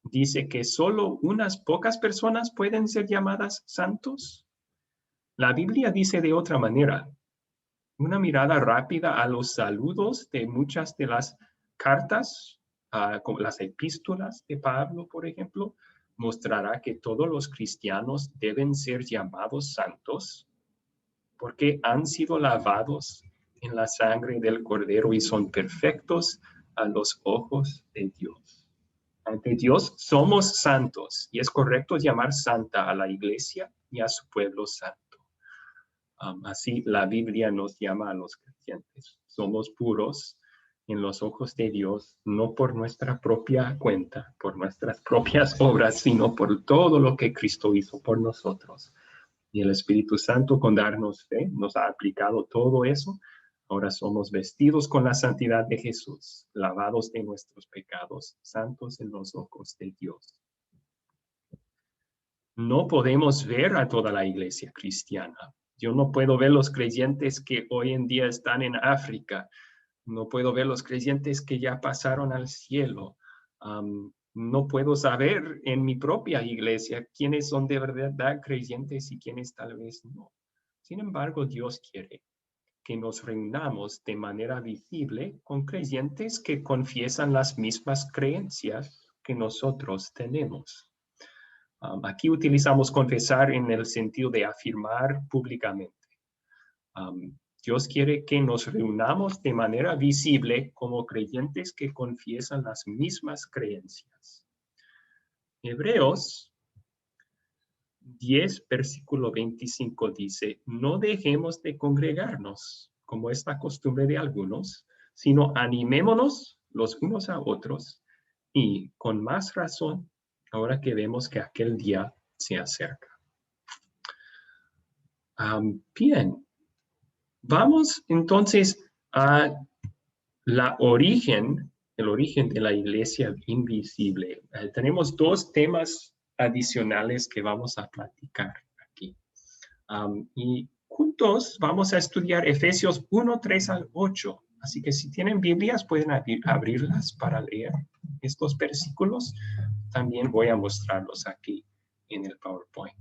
dice que solo unas pocas personas pueden ser llamadas santos, la Biblia dice de otra manera. Una mirada rápida a los saludos de muchas de las cartas, como las epístolas de Pablo, por ejemplo, mostrará que todos los cristianos deben ser llamados santos porque han sido lavados en la sangre del Cordero y son perfectos a los ojos de Dios. Ante Dios somos santos y es correcto llamar santa a la iglesia y a su pueblo santo. Así la Biblia nos llama a los creyentes. Somos puros en los ojos de Dios, no por nuestra propia cuenta, por nuestras propias obras, sino por todo lo que Cristo hizo por nosotros. Y el Espíritu Santo, con darnos fe, nos ha aplicado todo eso. Ahora somos vestidos con la santidad de Jesús, lavados de nuestros pecados, santos en los ojos de Dios. No podemos ver a toda la iglesia cristiana. Yo no puedo ver los creyentes que hoy en día están en África. No puedo ver los creyentes que ya pasaron al cielo. No puedo saber en mi propia iglesia quiénes son de verdad creyentes y quiénes tal vez no. Sin embargo, Dios quiere que nos reunamos de manera visible con creyentes que confiesan las mismas creencias que nosotros tenemos. Aquí utilizamos confesar en el sentido de afirmar públicamente. Dios quiere que nos reunamos de manera visible como creyentes que confiesan las mismas creencias. Hebreos 10, versículo 25 dice, no dejemos de congregarnos, como es la costumbre de algunos, sino animémonos los unos a otros, y con más razón, ahora que vemos que aquel día se acerca. Bien, vamos entonces a el origen de la iglesia invisible. Tenemos dos temas adicionales que vamos a platicar aquí. Y juntos vamos a estudiar Efesios 1, 3 al 8. Así que si tienen Biblias pueden abrirlas para leer estos versículos. También voy a mostrarlos aquí en el PowerPoint.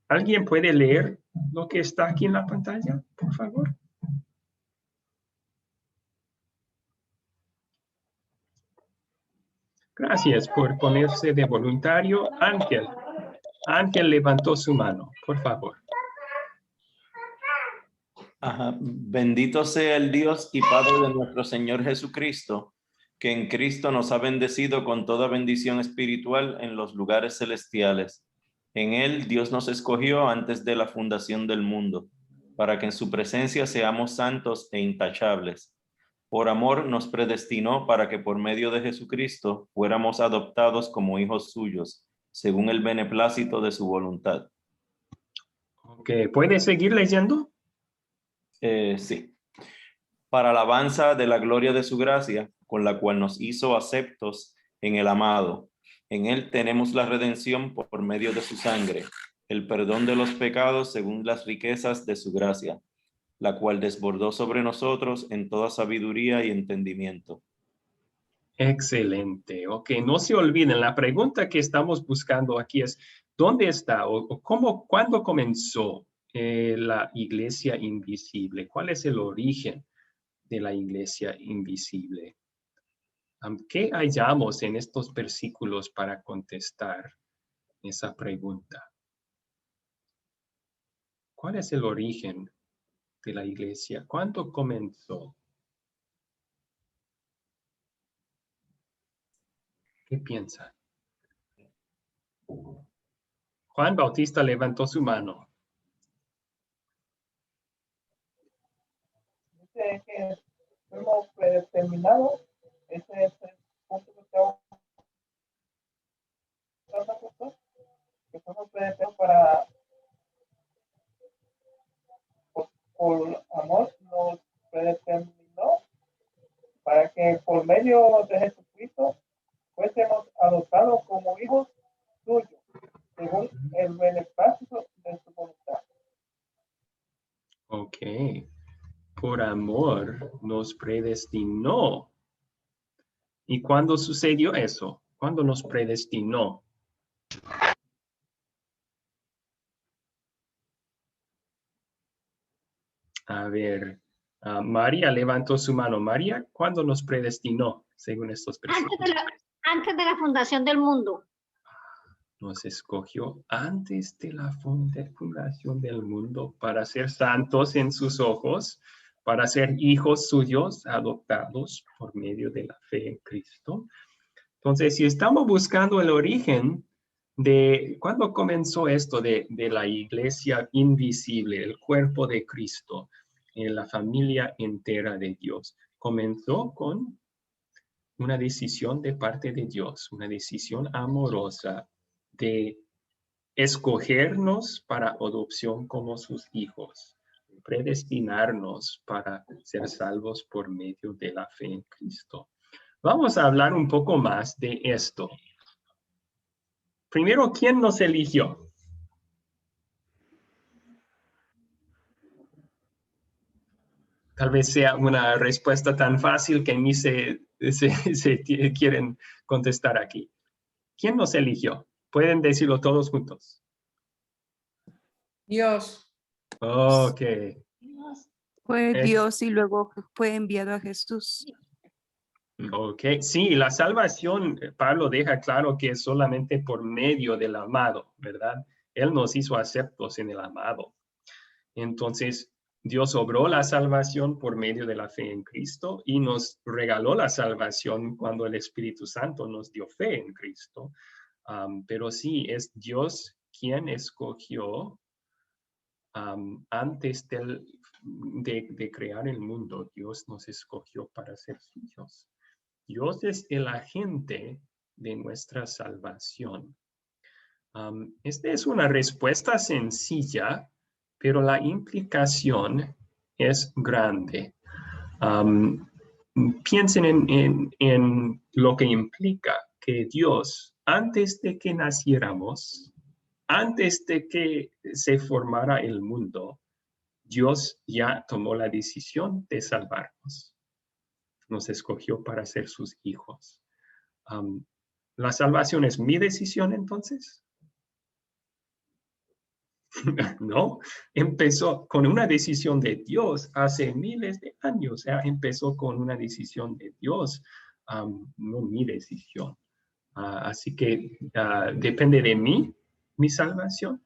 ¿Alguien puede leer lo que está aquí en la pantalla, por favor? Gracias por ponerse de voluntario. Ángel. Ángel levantó su mano, por favor. Bendito sea el Dios y Padre de nuestro Señor Jesucristo, que en Cristo nos ha bendecido con toda bendición espiritual en los lugares celestiales. En Él Dios nos escogió antes de la fundación del mundo, para que en su presencia seamos santos e intachables. Por amor nos predestinó para que por medio de Jesucristo fuéramos adoptados como hijos suyos, según el beneplácito de su voluntad. Ok, ¿puede seguir leyendo? Sí. Para alabanza de la gloria de su gracia, con la cual nos hizo aceptos en el amado. En él tenemos la redención por medio de su sangre, el perdón de los pecados según las riquezas de su gracia, la cual desbordó sobre nosotros en toda sabiduría y entendimiento. Excelente. Ok, no se olviden, la pregunta que estamos buscando aquí es, ¿dónde está o cuándo comenzó la iglesia invisible? ¿Cuál es el origen de la iglesia invisible? ¿Qué hallamos en estos versículos para contestar esa pregunta? ¿Cuál es el origen de la iglesia? ¿Cuándo comenzó? ¿Qué piensan? Juan Bautista levantó su mano. Dice que fuimos predeterminados. Ese es el punto que estamos hablando, que fuimos predeterminados para, por amor, nos predeterminó para que por medio de Jesucristo fuésemos adoptados como hijos suyos, según el beneplácito de su voluntad. Ok. Por amor nos predestinó. ¿Y cuándo sucedió eso? ¿Cuándo nos predestinó? A ver, María levantó su mano. María, ¿cuándo nos predestinó, según estos versículos? Antes de la fundación del mundo. nos escogió antes de la fundación del mundo para ser santos en sus ojos, para ser hijos suyos adoptados por medio de la fe en Cristo. Entonces, si estamos buscando el origen de cuándo comenzó esto de la iglesia invisible, el cuerpo de Cristo, en la familia entera de Dios, comenzó con una decisión de parte de Dios, una decisión amorosa de escogernos para adopción como sus hijos, predestinarnos para ser salvos por medio de la fe en Cristo. Vamos a hablar un poco más de esto. Primero, ¿quién nos eligió? Tal vez sea una respuesta tan fácil que ni se quieren contestar aquí. ¿Quién nos eligió? Pueden decirlo todos juntos. Dios. Ok. Fue Dios y luego fue enviado a Jesús. Ok, sí, la salvación, Pablo deja claro que es solamente por medio del amado, ¿verdad? Él nos hizo aceptos en el amado. Entonces, Dios obró la salvación por medio de la fe en Cristo y nos regaló la salvación cuando el Espíritu Santo nos dio fe en Cristo. Pero sí, es Dios quien escogió antes de crear el mundo. Dios nos escogió para ser suyos. Dios es el agente de nuestra salvación. Esta es una respuesta sencilla, pero la implicación es grande. Piensen en lo que implica que Dios, antes de que naciéramos, antes de que se formara el mundo, Dios ya tomó la decisión de salvarnos. Nos escogió para ser sus hijos. ¿La salvación es mi decisión entonces? No, empezó con una decisión de Dios hace miles de años. Empezó con una decisión de Dios, no mi decisión. Así que depende de mí, mi salvación.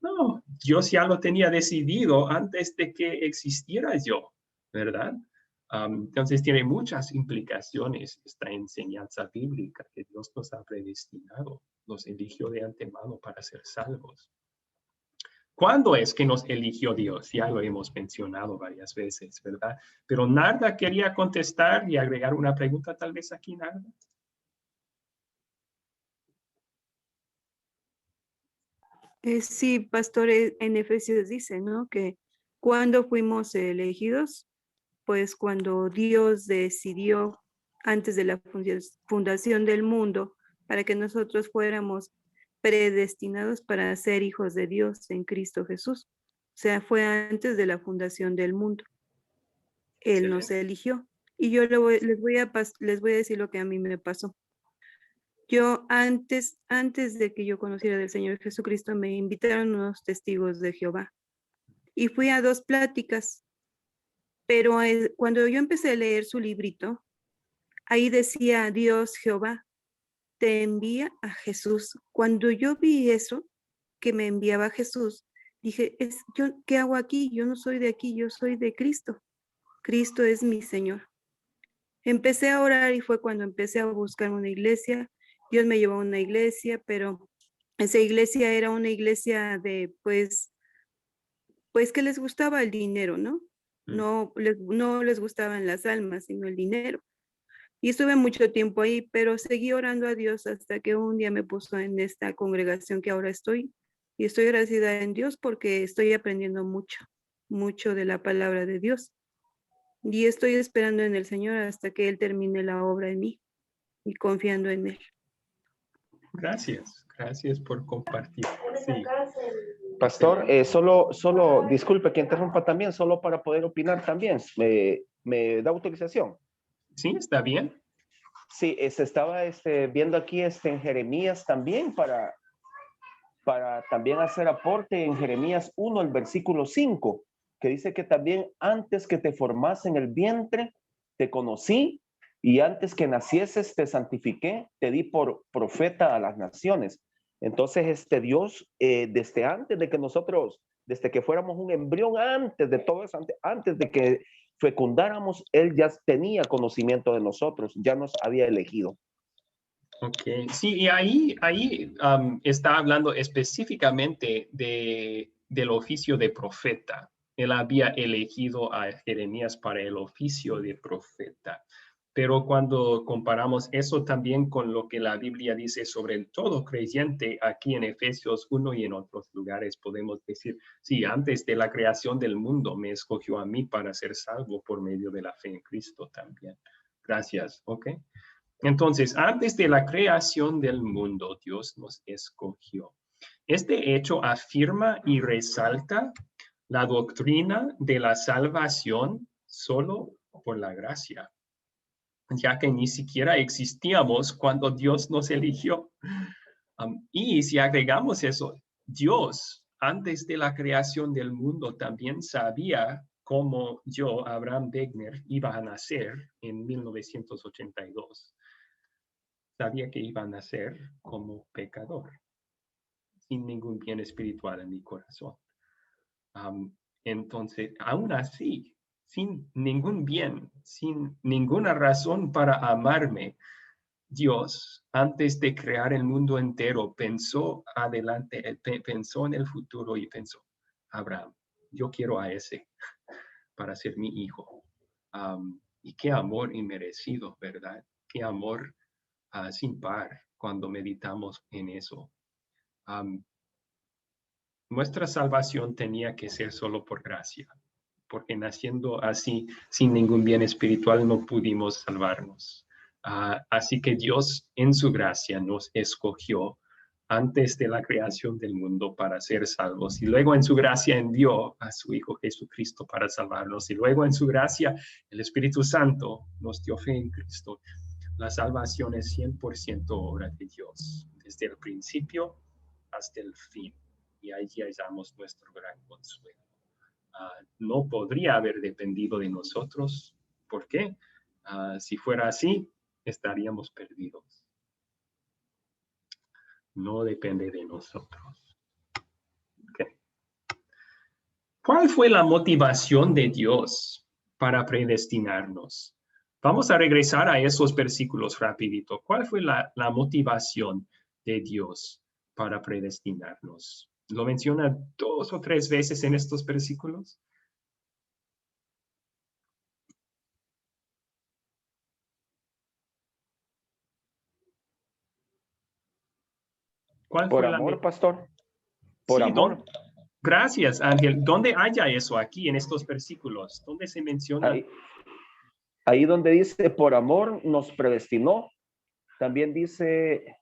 No, Dios ya lo tenía decidido antes de que existiera yo, ¿verdad? Entonces tiene muchas implicaciones esta enseñanza bíblica que Dios nos ha predestinado, nos eligió de antemano para ser salvos. ¿Cuándo es que nos eligió Dios? Ya lo hemos mencionado varias veces, ¿verdad? Pero Narda quería contestar y agregar una pregunta tal vez aquí, Narda. Sí, pastor, en Efesios dice, ¿no? Que cuando fuimos elegidos, pues cuando Dios decidió antes de la fundación del mundo para que nosotros fuéramos predestinados para ser hijos de Dios en Cristo Jesús. O sea, fue antes de la fundación del mundo. Él nos eligió. Y yo les voy a decir lo que a mí me pasó. Yo antes de que yo conociera del Señor Jesucristo, me invitaron unos testigos de Jehová. Y fui a 2 pláticas. Pero cuando yo empecé a leer su librito, ahí decía Dios Jehová, te envía a Jesús. Cuando yo vi eso, que me enviaba a Jesús, dije, ¿yo qué hago aquí? Yo no soy de aquí, yo soy de Cristo. Cristo es mi Señor. Empecé a orar y fue cuando empecé a buscar una iglesia. Dios me llevó a una iglesia, pero esa iglesia era una iglesia de, pues que les gustaba el dinero, ¿no? No les gustaban las almas, sino el dinero. Y estuve mucho tiempo ahí, pero seguí orando a Dios hasta que un día me puso en esta congregación que ahora estoy. Y estoy agradecida en Dios porque estoy aprendiendo mucho de la palabra de Dios. Y estoy esperando en el Señor hasta que Él termine la obra en mí y confiando en Él. Gracias por compartir. Sí. Pastor, solo, disculpe que interrumpa también, solo para poder opinar también. ¿Me da autorización? Sí, está bien. Sí, se estaba viendo aquí en Jeremías también para también hacer aporte en Jeremías 1, el versículo 5, que dice que también antes que te formase en el vientre, te conocí, y antes que nacieses te santifiqué, te di por profeta a las naciones. Entonces, Dios, desde antes de que nosotros, desde que fuéramos un embrión, antes de todo eso, antes de que fecundáramos, Él ya tenía conocimiento de nosotros, ya nos había elegido. Ok, sí, y ahí está hablando específicamente del oficio de profeta. Él había elegido a Jeremías para el oficio de profeta. Pero cuando comparamos eso también con lo que la Biblia dice sobre el todo creyente, aquí en Efesios 1 y en otros lugares podemos decir, sí, antes de la creación del mundo me escogió a mí para ser salvo por medio de la fe en Cristo también. Gracias, ¿ok? Entonces, antes de la creación del mundo, Dios nos escogió. Este hecho afirma y resalta la doctrina de la salvación solo por la gracia, ya que ni siquiera existíamos cuando Dios nos eligió. Y si agregamos eso, Dios, antes de la creación del mundo, también sabía cómo yo, Abraham Wegner, iba a nacer en 1982. Sabía que iba a nacer como pecador, sin ningún bien espiritual en mi corazón. Entonces, aún así, sin ningún bien, sin ninguna razón para amarme, Dios, antes de crear el mundo entero, pensó adelante, pensó en el futuro y pensó, Abraham, yo quiero a ese para ser mi hijo. Y qué amor inmerecido, ¿verdad? Qué amor sin par cuando meditamos en eso. Nuestra salvación tenía que ser solo por gracia, porque naciendo así, sin ningún bien espiritual, no pudimos salvarnos. Así que Dios, en su gracia, nos escogió antes de la creación del mundo para ser salvos. Y luego en su gracia envió a su Hijo Jesucristo para salvarnos. Y luego en su gracia, el Espíritu Santo nos dio fe en Cristo. La salvación es 100% obra de Dios, desde el principio hasta el fin. Y allí hallamos nuestro gran consuelo. No podría haber dependido de nosotros. ¿Por qué? Si fuera así, estaríamos perdidos. No depende de nosotros. Okay. ¿Cuál fue la motivación de Dios para predestinarnos? Vamos a regresar a esos versículos rapidito. ¿Cuál fue la motivación de Dios para predestinarnos? ¿Lo menciona 2 o 3 veces en estos versículos? Por amor, pastor. Por amor. Gracias, Ángel. ¿Dónde haya eso aquí en estos versículos? ¿Dónde se menciona? Ahí donde dice, por amor nos predestinó. También dice,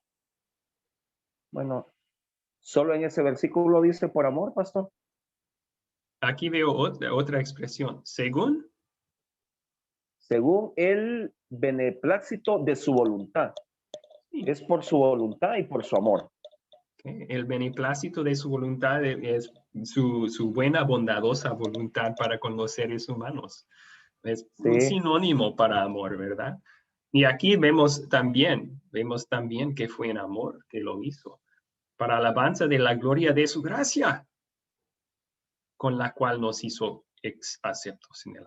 bueno, solo en ese versículo dice por amor, pastor. Aquí veo otra expresión. Según el beneplácito de su voluntad. Es por su voluntad y por su amor. El beneplácito de su voluntad es su buena, bondadosa voluntad para con los seres humanos. Es un sinónimo para amor, ¿verdad? Y aquí vemos también que fue en amor que lo hizo, para alabanza de la gloria de su gracia, con la cual nos hizo aceptos en el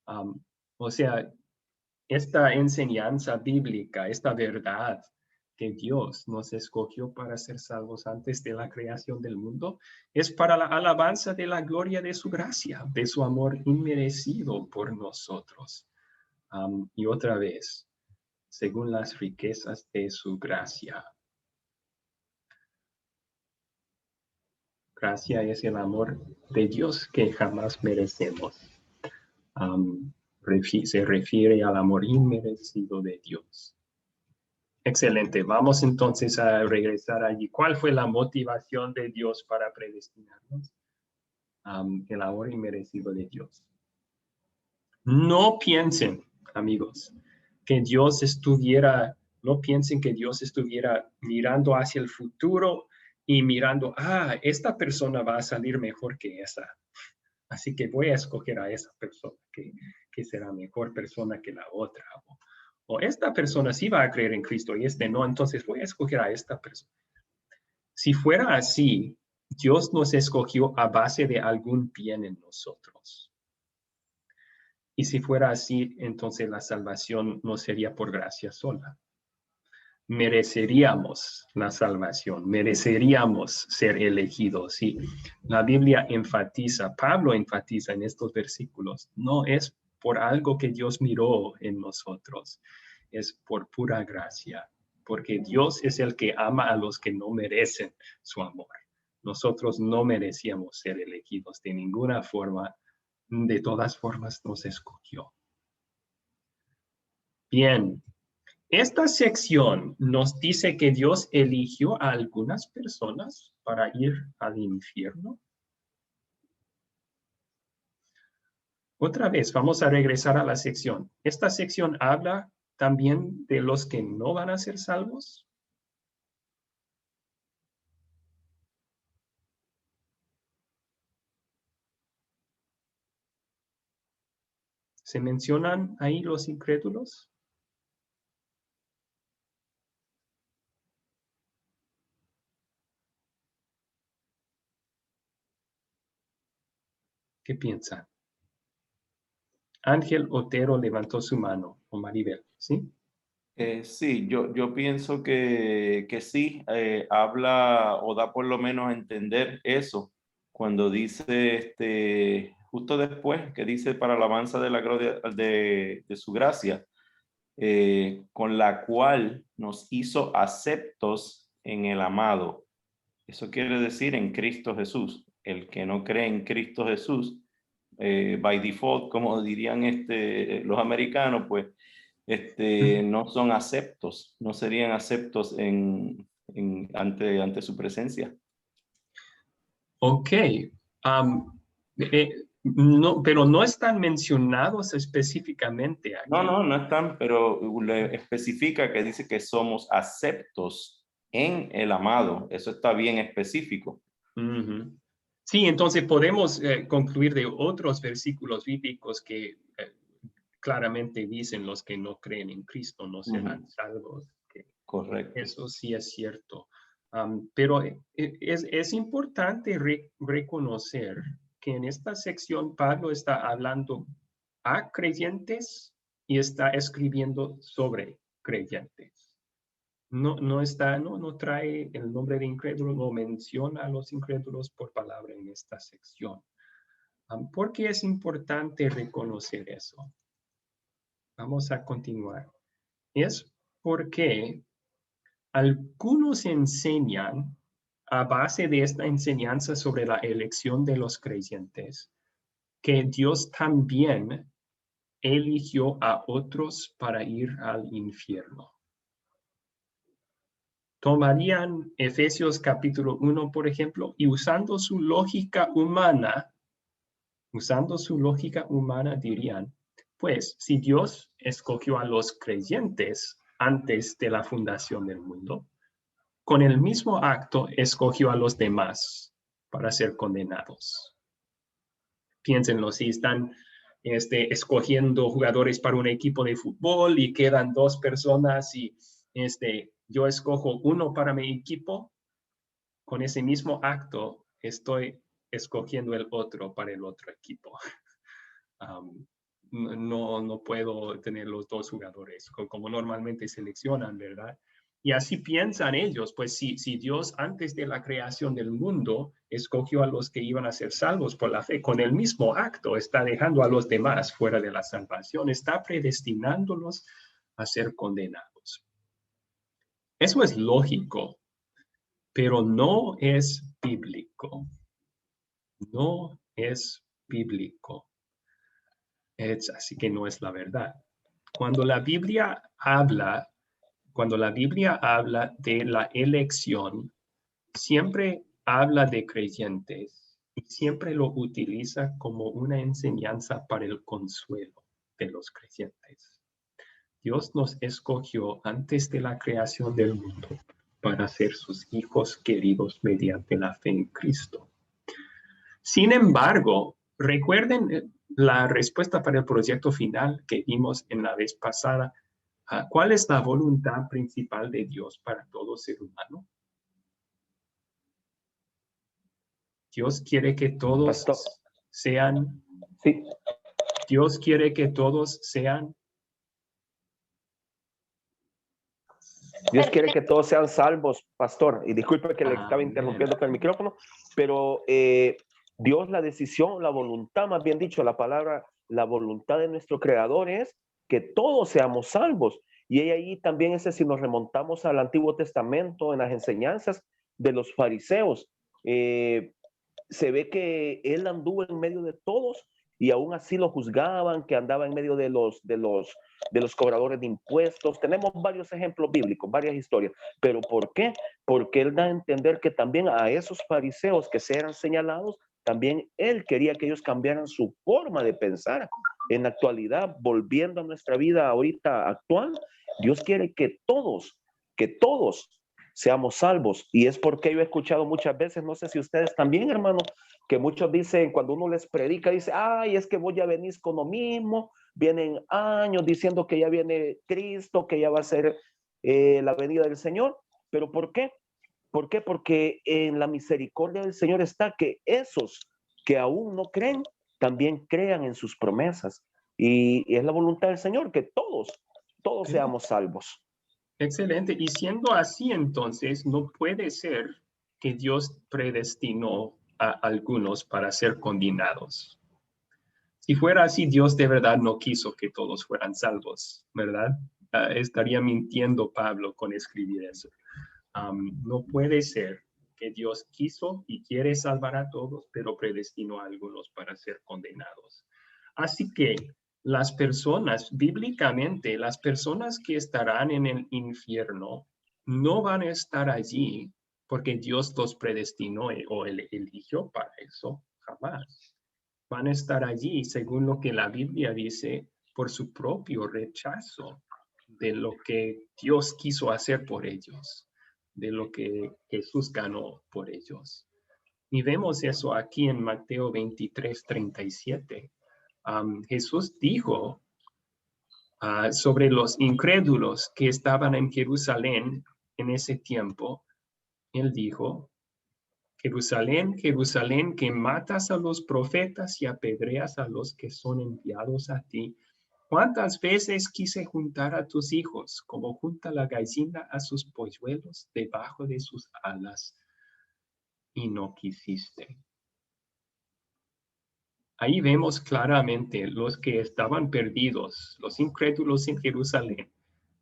amado. O sea, esta enseñanza bíblica, esta verdad que Dios nos escogió para ser salvos antes de la creación del mundo, es para la alabanza de la gloria de su gracia, de su amor inmerecido por nosotros. Y otra vez, según las riquezas de su gracia. Gracia es el amor de Dios que jamás merecemos. Se refiere al amor inmerecido de Dios. Excelente. Vamos entonces a regresar allí. ¿Cuál fue la motivación de Dios para predestinarnos? El amor inmerecido de Dios. No piensen, amigos, no piensen que Dios estuviera mirando hacia el futuro y mirando, esta persona va a salir mejor que esa. Así que voy a escoger a esa persona que será mejor persona que la otra. O esta persona sí va a creer en Cristo y no, entonces voy a escoger a esta persona. Si fuera así, Dios nos escogió a base de algún bien en nosotros. Y si fuera así, entonces la salvación no sería por gracia sola. Mereceríamos la salvación, mereceríamos ser elegidos. Y la Biblia enfatiza, Pablo enfatiza en estos versículos, no es por algo que Dios miró en nosotros, es por pura gracia, porque Dios es el que ama a los que no merecen su amor. Nosotros no merecíamos ser elegidos de ninguna forma, de todas formas nos escogió. Bien. Esta sección nos dice que Dios eligió a algunas personas para ir al infierno. Otra vez, vamos a regresar a la sección. Esta sección habla también de los que no van a ser salvos. ¿Se mencionan ahí los incrédulos? ¿Qué piensan? Ángel Otero levantó su mano, o Maribel, ¿sí? Sí, yo pienso que sí, habla o da por lo menos a entender eso cuando dice, justo después que dice para alabanza de la gloria de su gracia, con la cual nos hizo aceptos en el amado. Eso quiere decir en Cristo Jesús. El que no cree en Cristo Jesús, by default, como dirían los americanos, pues no son aceptos, no serían aceptos ante su presencia. Ok. No, pero no están mencionados específicamente aquí. No están, pero le especifica que dice que somos aceptos en el amado. Eso está bien específico. Uh-huh. Sí, entonces podemos concluir de otros versículos bíblicos que claramente dicen los que no creen en Cristo no serán salvos. Correcto. Eso sí es cierto. Pero es importante reconocer que en esta sección Pablo está hablando a creyentes y está escribiendo sobre creyentes. No trae el nombre de incrédulo, no menciona a los incrédulos por palabra en esta sección. ¿Por qué es importante reconocer eso? Vamos a continuar. Es porque algunos enseñan, a base de esta enseñanza sobre la elección de los creyentes, que Dios también eligió a otros para ir al infierno. Tomarían Efesios capítulo 1, por ejemplo, y usando su lógica humana dirían, pues si Dios escogió a los creyentes antes de la fundación del mundo, con el mismo acto escogió a los demás para ser condenados. Piénsenlo, si están escogiendo jugadores para un equipo de fútbol y quedan 2 personas y yo escojo uno para mi equipo, con ese mismo acto estoy escogiendo el otro para el otro equipo. No puedo tener los 2 jugadores como normalmente seleccionan, ¿verdad? Y así piensan ellos, pues si Dios antes de la creación del mundo escogió a los que iban a ser salvos por la fe, con el mismo acto está dejando a los demás fuera de la salvación, está predestinándolos a ser condenados. Eso es lógico, pero no es bíblico. No es bíblico. Así que no es la verdad. Cuando la Biblia habla de la elección, siempre habla de creyentes y siempre lo utiliza como una enseñanza para el consuelo de los creyentes. Dios nos escogió antes de la creación del mundo para ser sus hijos queridos mediante la fe en Cristo. Sin embargo, recuerden la respuesta para el proyecto final que vimos en la vez pasada. ¿Cuál es la voluntad principal de Dios para todo ser humano? Dios quiere que todos Pastor. sean, Sí, Dios quiere que todos sean. Dios quiere que todos sean salvos, pastor. Y disculpe que le estaba Amén. interrumpiendo con el micrófono, pero Dios, la decisión, la voluntad, más bien dicho, la palabra, la voluntad de nuestro Creador es que todos seamos salvos. Y ahí también si nos remontamos al Antiguo Testamento, en las enseñanzas de los fariseos, se ve que él anduvo en medio de todos y aún así lo juzgaban, que andaba en medio de los cobradores de impuestos. Tenemos varios ejemplos bíblicos, varias historias. ¿Pero por qué? Porque él da a entender que también a esos fariseos que se eran señalados, también él quería que ellos cambiaran su forma de pensar. En la actualidad, volviendo a nuestra vida ahorita actual, Dios quiere que todos seamos salvos. Y es porque yo he escuchado muchas veces, no sé si ustedes también, hermano, que muchos dicen, cuando uno les predica, dice, ay, es que vos ya venís con lo mismo, vienen años diciendo que ya viene Cristo, que ya va a ser la venida del Señor. ¿Pero por qué? ¿Por qué? Porque en la misericordia del Señor está que esos que aún no creen, también crean en sus promesas. Y es la voluntad del Señor que todos seamos salvos. Excelente. Y siendo así, entonces, no puede ser que Dios predestinó a algunos para ser condenados. Si fuera así, Dios de verdad no quiso que todos fueran salvos, ¿verdad? Estaría mintiendo Pablo con escribir eso. No puede ser que Dios quiso y quiere salvar a todos, pero predestinó a algunos para ser condenados. Así que las personas, bíblicamente, las personas que estarán en el infierno no van a estar allí porque Dios los predestinó o eligió para eso, jamás. Van a estar allí, según lo que la Biblia dice, por su propio rechazo de lo que Dios quiso hacer por ellos, de lo que Jesús ganó por ellos. Y vemos eso aquí en Mateo 23:37. Jesús dijo sobre los incrédulos que estaban en Jerusalén en ese tiempo. Él dijo, Jerusalén, Jerusalén, que matas a los profetas y apedreas a los que son enviados a ti. ¿Cuántas veces quise juntar a tus hijos, como junta la gallina a sus polluelos debajo de sus alas, y no quisiste? Ahí vemos claramente los que estaban perdidos, los incrédulos en Jerusalén.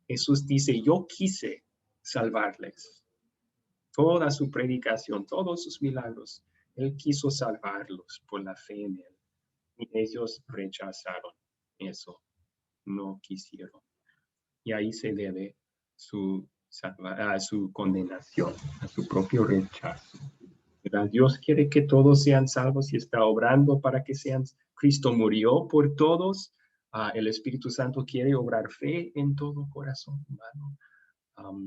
Jesús dice, yo quise salvarles. Toda su predicación, todos sus milagros, él quiso salvarlos por la fe en él. Y ellos rechazaron eso, no quisieron. Y ahí se debe a su condenación, a su propio rechazo. ¿Verdad? Dios quiere que todos sean salvos y está obrando para que sean. Cristo murió por todos. El Espíritu Santo quiere obrar fe en todo corazón humano.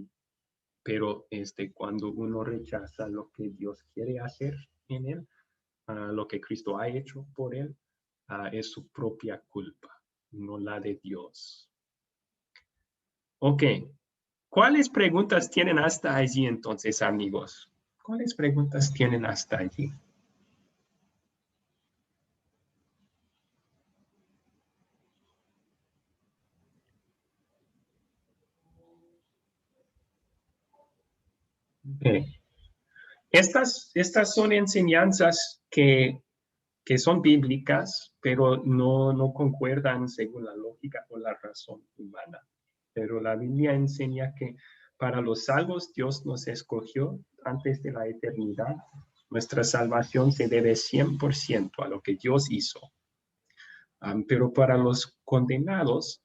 Pero cuando uno rechaza lo que Dios quiere hacer en él, lo que Cristo ha hecho por él, es su propia culpa, no la de Dios. Ok. ¿Cuáles preguntas tienen hasta allí entonces, amigos? ¿Cuáles preguntas tienen hasta allí? Okay. Estas son enseñanzas que son bíblicas, pero no concuerdan según la lógica o la razón humana. Pero la Biblia enseña que para los salvos Dios nos escogió antes de la eternidad. Nuestra salvación se debe 100% a lo que Dios hizo. Pero para los condenados,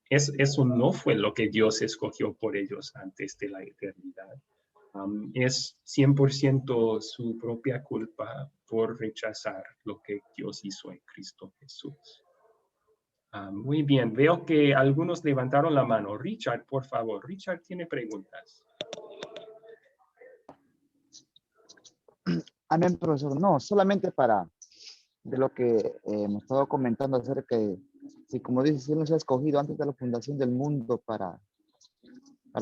eso no fue lo que Dios escogió por ellos antes de la eternidad. Es 100% su propia culpa por rechazar lo que Dios hizo en Cristo Jesús. Muy bien, veo que algunos levantaron la mano. Richard, por favor. Richard tiene preguntas. Amén, profesor. No, solamente de lo que hemos estado comentando acerca de, si como dice, si nos ha escogido antes de la fundación del mundo para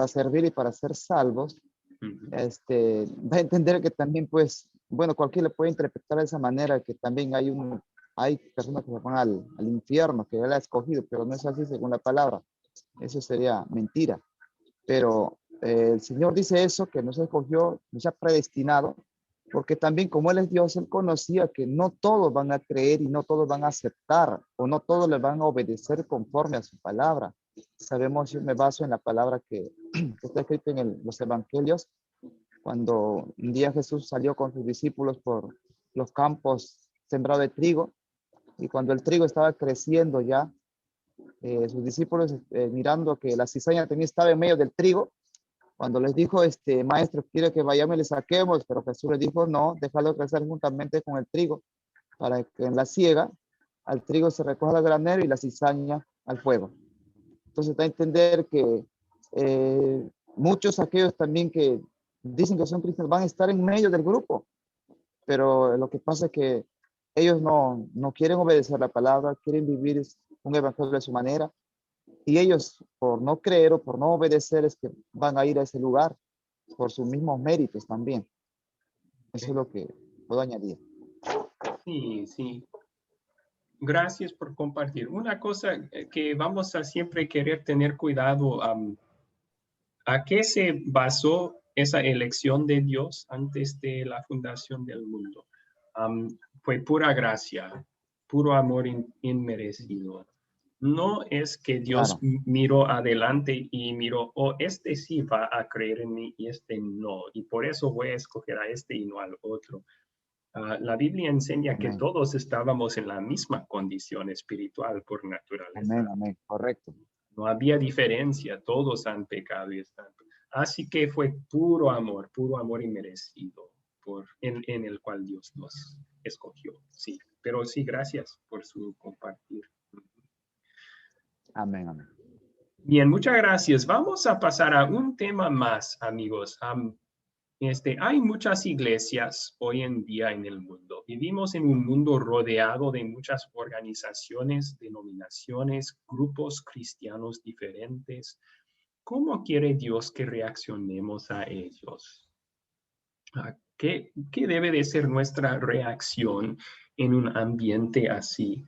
servir y para ser salvos, va a entender que también pues bueno, cualquiera le puede interpretar de esa manera, que también hay personas que se van al infierno, que Él ha escogido, pero no es así según la palabra. Eso sería mentira. Pero el Señor dice eso, que nos escogió, nos ha predestinado, porque también como Él es Dios, Él conocía que no todos van a creer y no todos van a aceptar, o no todos le van a obedecer conforme a su palabra. Sabemos, yo me baso en la palabra que está escrita en los evangelios, cuando un día Jesús salió con sus discípulos por los campos sembrados de trigo, y cuando el trigo estaba creciendo ya, sus discípulos mirando que la cizaña también estaba en medio del trigo, cuando les dijo, maestro, quiere que vayamos y le saquemos, pero Jesús les dijo, no, déjalo crecer juntamente con el trigo, para que en la siega al trigo se recoja el granero y la cizaña al fuego. Entonces da a entender que muchos aquellos también que dicen que son cristianos van a estar en medio del grupo, pero lo que pasa es que ellos no quieren obedecer la palabra, quieren vivir un evangelio de su manera, y ellos por no creer o por no obedecer es que van a ir a ese lugar por sus mismos méritos también. Eso es lo que puedo añadir. Sí, sí. Gracias por compartir. Una cosa que vamos a siempre querer tener cuidado, ¿a qué se basó esa elección de Dios antes de la fundación del mundo? Fue pura gracia, puro amor inmerecido. No es que Dios Claro. miró adelante y miró, oh, este sí va a creer en mí y este no, y por eso voy a escoger a este y no al otro. La Biblia enseña que Amén. todos estábamos en la misma condición espiritual por naturaleza. Amén, amén, correcto. No había diferencia, todos han pecado y están. Así que fue puro amor inmerecido en el cual Dios nos escogió. Sí, pero sí, gracias por su compartir. Amén, amén. Bien, muchas gracias. Vamos a pasar a un tema más, amigos. Hay muchas iglesias hoy en día en el mundo. Vivimos en un mundo rodeado de muchas organizaciones, denominaciones, grupos cristianos diferentes. ¿Cómo quiere Dios que reaccionemos a ellos? ¿Qué debe de ser nuestra reacción en un ambiente así?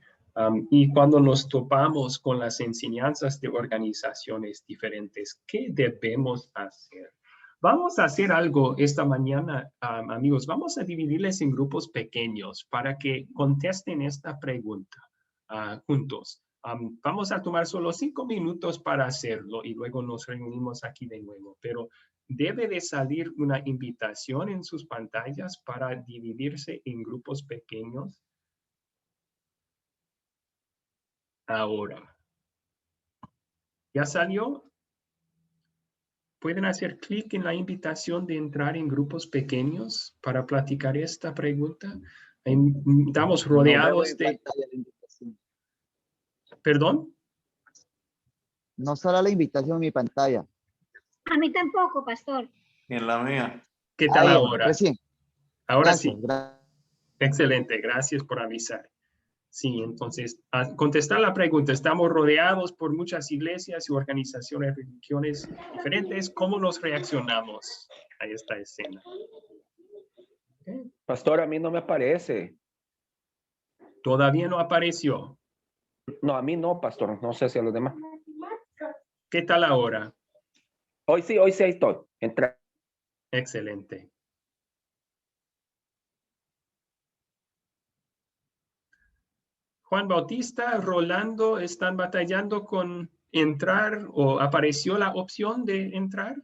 Y cuando nos topamos con las enseñanzas de organizaciones diferentes, ¿qué debemos hacer? Vamos a hacer algo esta mañana, amigos. Vamos a dividirles en grupos pequeños para que contesten esta pregunta juntos. Vamos a tomar solo 5 minutos para hacerlo y luego nos reunimos aquí de nuevo. Pero debe de salir una invitación en sus pantallas para dividirse en grupos pequeños. Ahora. ¿Ya salió? ¿Pueden hacer clic en la invitación de entrar en grupos pequeños para platicar esta pregunta? Estamos rodeados de... ¿Perdón? No sale la invitación en mi pantalla. A mí tampoco, pastor. En la mía. ¿Qué tal Ahí, ahora? recién. Ahora Gracias, sí. gracias. Excelente, gracias por avisar. Sí, entonces, a contestar la pregunta, estamos rodeados por muchas iglesias y organizaciones, religiones diferentes. ¿Cómo nos reaccionamos a esta escena? Okay. Pastor, a mí no me aparece. Todavía no apareció. No, a mí no, pastor. No sé si a los demás. ¿Qué tal ahora? Hoy sí, ahí estoy. Entra. Excelente. Juan Bautista, Rolando, ¿están batallando con entrar o apareció la opción de entrar?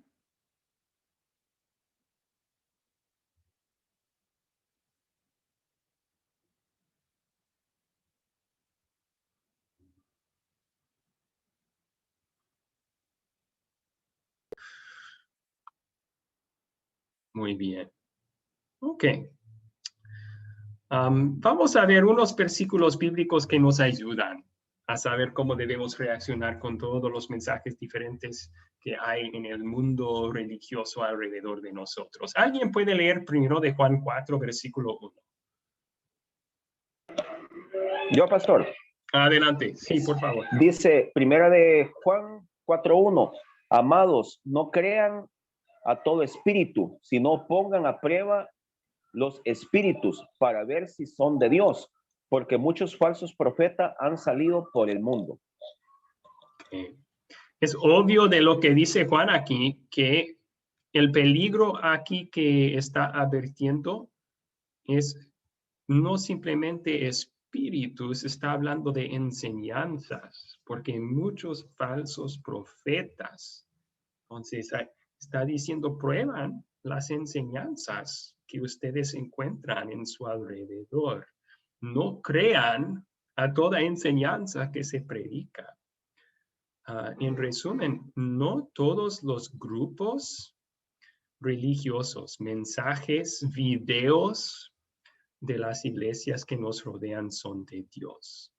Muy bien. Ok. Vamos a ver unos versículos bíblicos que nos ayudan a saber cómo debemos reaccionar con todos los mensajes diferentes que hay en el mundo religioso alrededor de nosotros. ¿Alguien puede leer primero de Juan 4, versículo 1? Yo, pastor. Adelante. Sí, por favor. Dice, primera de Juan 4:1. Amados, no crean a todo espíritu, sino pongan a prueba los espíritus para ver si son de Dios, porque muchos falsos profetas han salido por el mundo. Okay. Es obvio de lo que dice Juan aquí, que el peligro aquí que está advirtiendo es no simplemente espíritus, está hablando de enseñanzas, porque muchos falsos profetas. Entonces, está diciendo, prueban las enseñanzas que ustedes encuentran en su alrededor. No crean a toda enseñanza que se predica. En resumen, no todos los grupos religiosos, mensajes, videos de las iglesias que nos rodean son de Dios.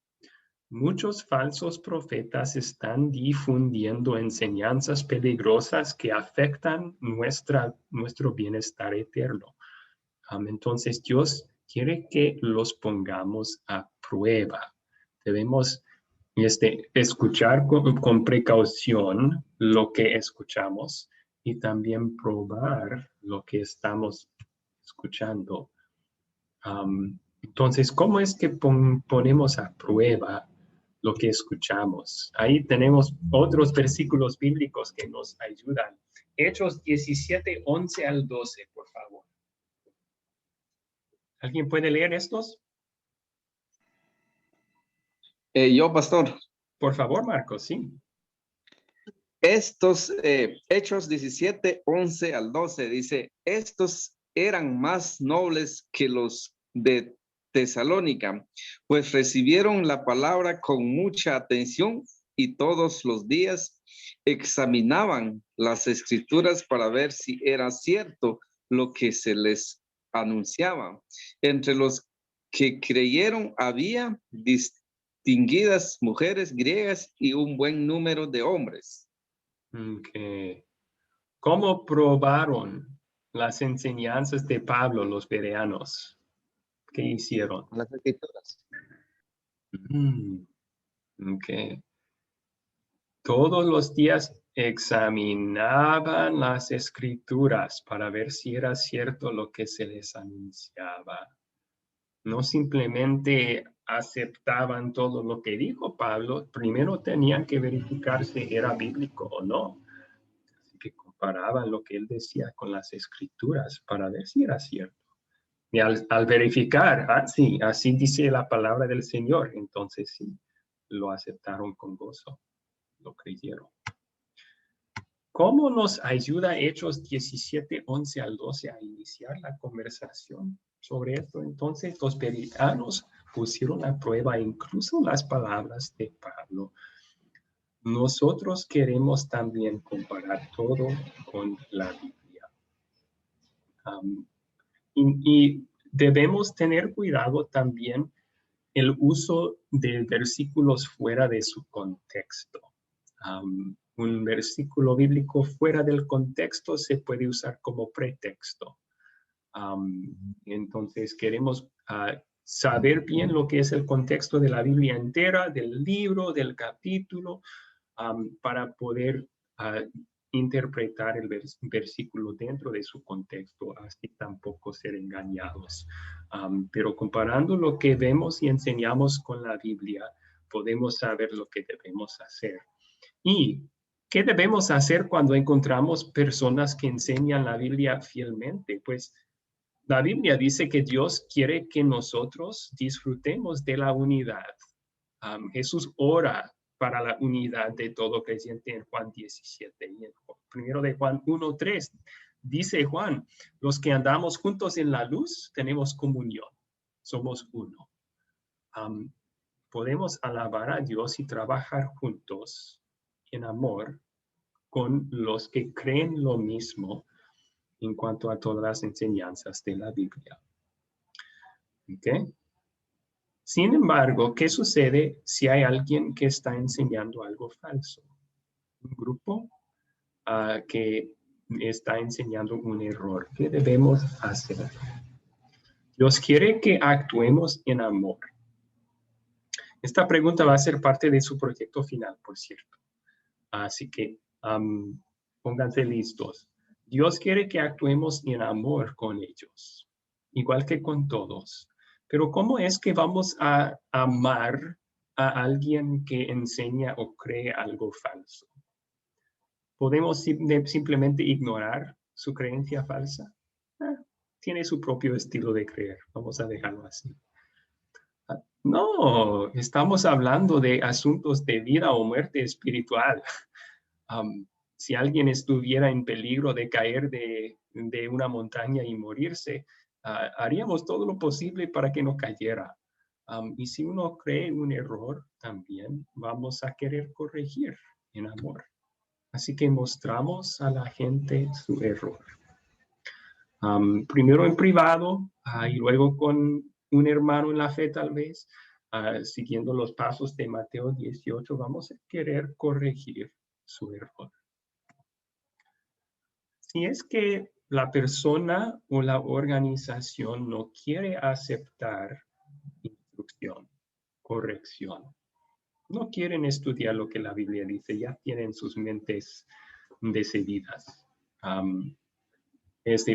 Muchos falsos profetas están difundiendo enseñanzas peligrosas que afectan nuestro bienestar eterno. Entonces, Dios quiere que los pongamos a prueba. Debemos escuchar con precaución lo que escuchamos y también probar lo que estamos escuchando. Entonces, ¿cómo es que ponemos a prueba lo que escuchamos? Ahí tenemos otros versículos bíblicos que nos ayudan. Hechos 17, 11 al 12, por favor. ¿Alguien puede leer estos? Yo, pastor. Por favor, Marcos, sí. Estos Hechos 17, 11 al 12 dice, estos eran más nobles que los de Tesalónica, pues recibieron la palabra con mucha atención y todos los días examinaban las escrituras para ver si era cierto lo que se les anunciaba. Entre los que creyeron había distinguidas mujeres griegas y un buen número de hombres. Okay. ¿Cómo probaron las enseñanzas de Pablo los bereanos? ¿Qué hicieron? Las escrituras. Okay. Todos los días examinaban las escrituras para ver si era cierto lo que se les anunciaba. No simplemente aceptaban todo lo que dijo Pablo, primero tenían que verificar si era bíblico o no. Así que comparaban lo que él decía con las escrituras para ver si era cierto. Y al verificar, sí, así dice la palabra del Señor, entonces sí, lo aceptaron con gozo, lo creyeron. ¿Cómo nos ayuda Hechos 17, 11 al 12 a iniciar la conversación sobre esto? Entonces, los bereanos pusieron a prueba incluso las palabras de Pablo. Nosotros queremos también comparar todo con la Biblia. Y debemos tener cuidado también el uso de versículos fuera de su contexto. Un versículo bíblico fuera del contexto se puede usar como pretexto. Entonces queremos saber bien lo que es el contexto de la Biblia entera, del libro, del capítulo, para poder interpretar el versículo dentro de su contexto, así tampoco ser engañados. Pero comparando lo que vemos y enseñamos con la Biblia, podemos saber lo que debemos hacer. ¿Y qué debemos hacer cuando encontramos personas que enseñan la Biblia fielmente? Pues la Biblia dice que Dios quiere que nosotros disfrutemos de la unidad. Jesús ora para la unidad de todo creyente en Juan 17. Y en primero de Juan 1:3 dice Juan, los que andamos juntos en la luz tenemos comunión, somos uno. Podemos alabar a Dios y trabajar juntos en amor con los que creen lo mismo en cuanto a todas las enseñanzas de la Biblia. ¿Ok? Sin embargo, ¿qué sucede si hay alguien que está enseñando algo falso? Un grupo que está enseñando un error. ¿Qué debemos hacer? Dios quiere que actuemos en amor. Esta pregunta va a ser parte de su proyecto final, por cierto. Así que pónganse listos. Dios quiere que actuemos en amor con ellos. igual que con todos. Pero ¿cómo es que vamos a amar a alguien que enseña o cree algo falso? ¿Podemos simplemente ignorar su creencia falsa? Tiene su propio estilo de creer. Vamos a dejarlo así. No, estamos hablando de asuntos de vida o muerte espiritual. Si alguien estuviera en peligro de caer de una montaña y morirse, haríamos todo lo posible para que no cayera. Y si uno cree un error, también vamos a querer corregir en amor. Así que mostramos a la gente su error. Primero en privado y luego con un hermano en la fe tal vez, siguiendo los pasos de Mateo 18, vamos a querer corregir su error. Si es que la persona o la organización no quiere aceptar instrucción, corrección, no quieren estudiar lo que la Biblia dice, ya tienen sus mentes decididas.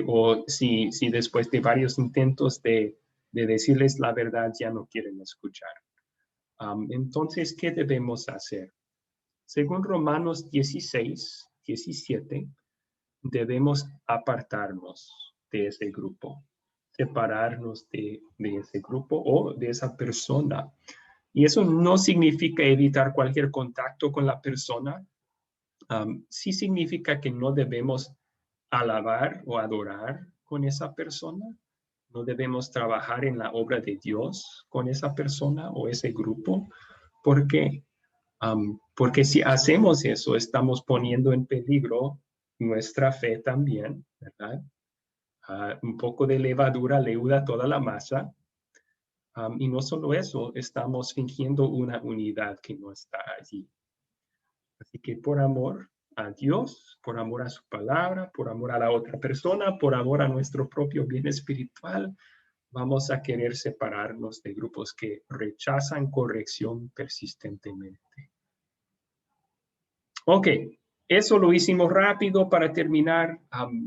O si después de varios intentos de decirles la verdad ya no quieren escuchar. Entonces, ¿qué debemos hacer? Según Romanos 16, 17, debemos apartarnos de ese grupo, separarnos de ese grupo o de esa persona. Y eso no significa evitar cualquier contacto con la persona. Sí significa que no debemos alabar o adorar con esa persona. No debemos trabajar en la obra de Dios con esa persona o ese grupo. ¿Por qué? Porque si hacemos eso, estamos poniendo en peligro nuestra fe también, ¿verdad? Un poco de levadura leuda toda la masa. Y no solo eso, estamos fingiendo una unidad que no está allí. Así que por amor a Dios, por amor a su palabra, por amor a la otra persona, por amor a nuestro propio bien espiritual, vamos a querer separarnos de grupos que rechazan corrección persistentemente. Ok, eso lo hicimos rápido para terminar.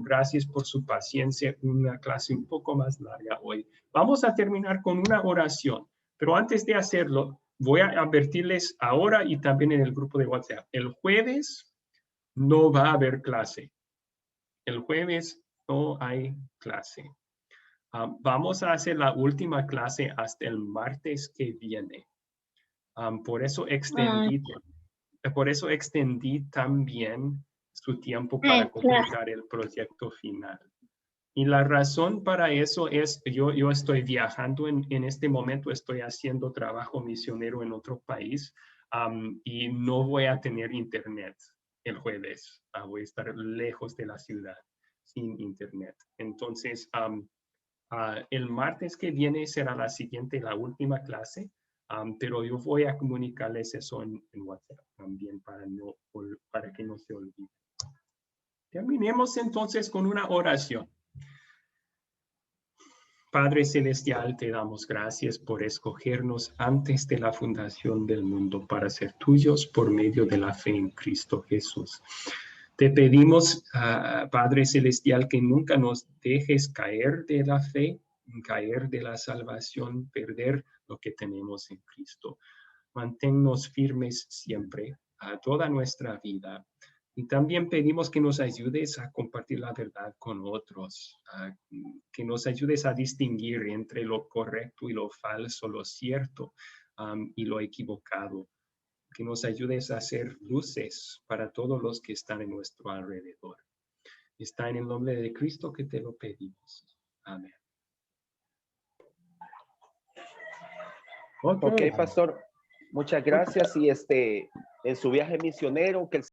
Gracias por su paciencia, una clase un poco más larga hoy. Vamos a terminar con una oración, pero antes de hacerlo, voy a advertirles ahora y también en el grupo de WhatsApp. El jueves no va a haber clase. El jueves no hay clase. Vamos a hacer la última clase hasta el martes que viene. Por eso extendí también su tiempo para completar el proyecto final. Y la razón para eso es, yo estoy viajando en este momento, estoy haciendo trabajo misionero en otro país y no voy a tener internet el jueves. Voy a estar lejos de la ciudad sin internet. Entonces, el martes que viene será la última clase. Pero yo voy a comunicarles eso en WhatsApp también para que no se olvide. Terminemos entonces con una oración. Padre Celestial, te damos gracias por escogernos antes de la fundación del mundo para ser tuyos por medio de la fe en Cristo Jesús. Te pedimos, Padre Celestial, que nunca nos dejes caer de la fe, caer de la salvación, perder lo que tenemos en Cristo. Manténnos firmes siempre a toda nuestra vida. Y también pedimos que nos ayudes a compartir la verdad con otros, que nos ayudes a distinguir entre lo correcto y lo falso, lo cierto y lo equivocado. Que nos ayudes a ser luces para todos los que están en nuestro alrededor. Está en el nombre de Cristo que te lo pedimos. Amén. Ok, pastor. Muchas gracias. Y en su viaje misionero, que el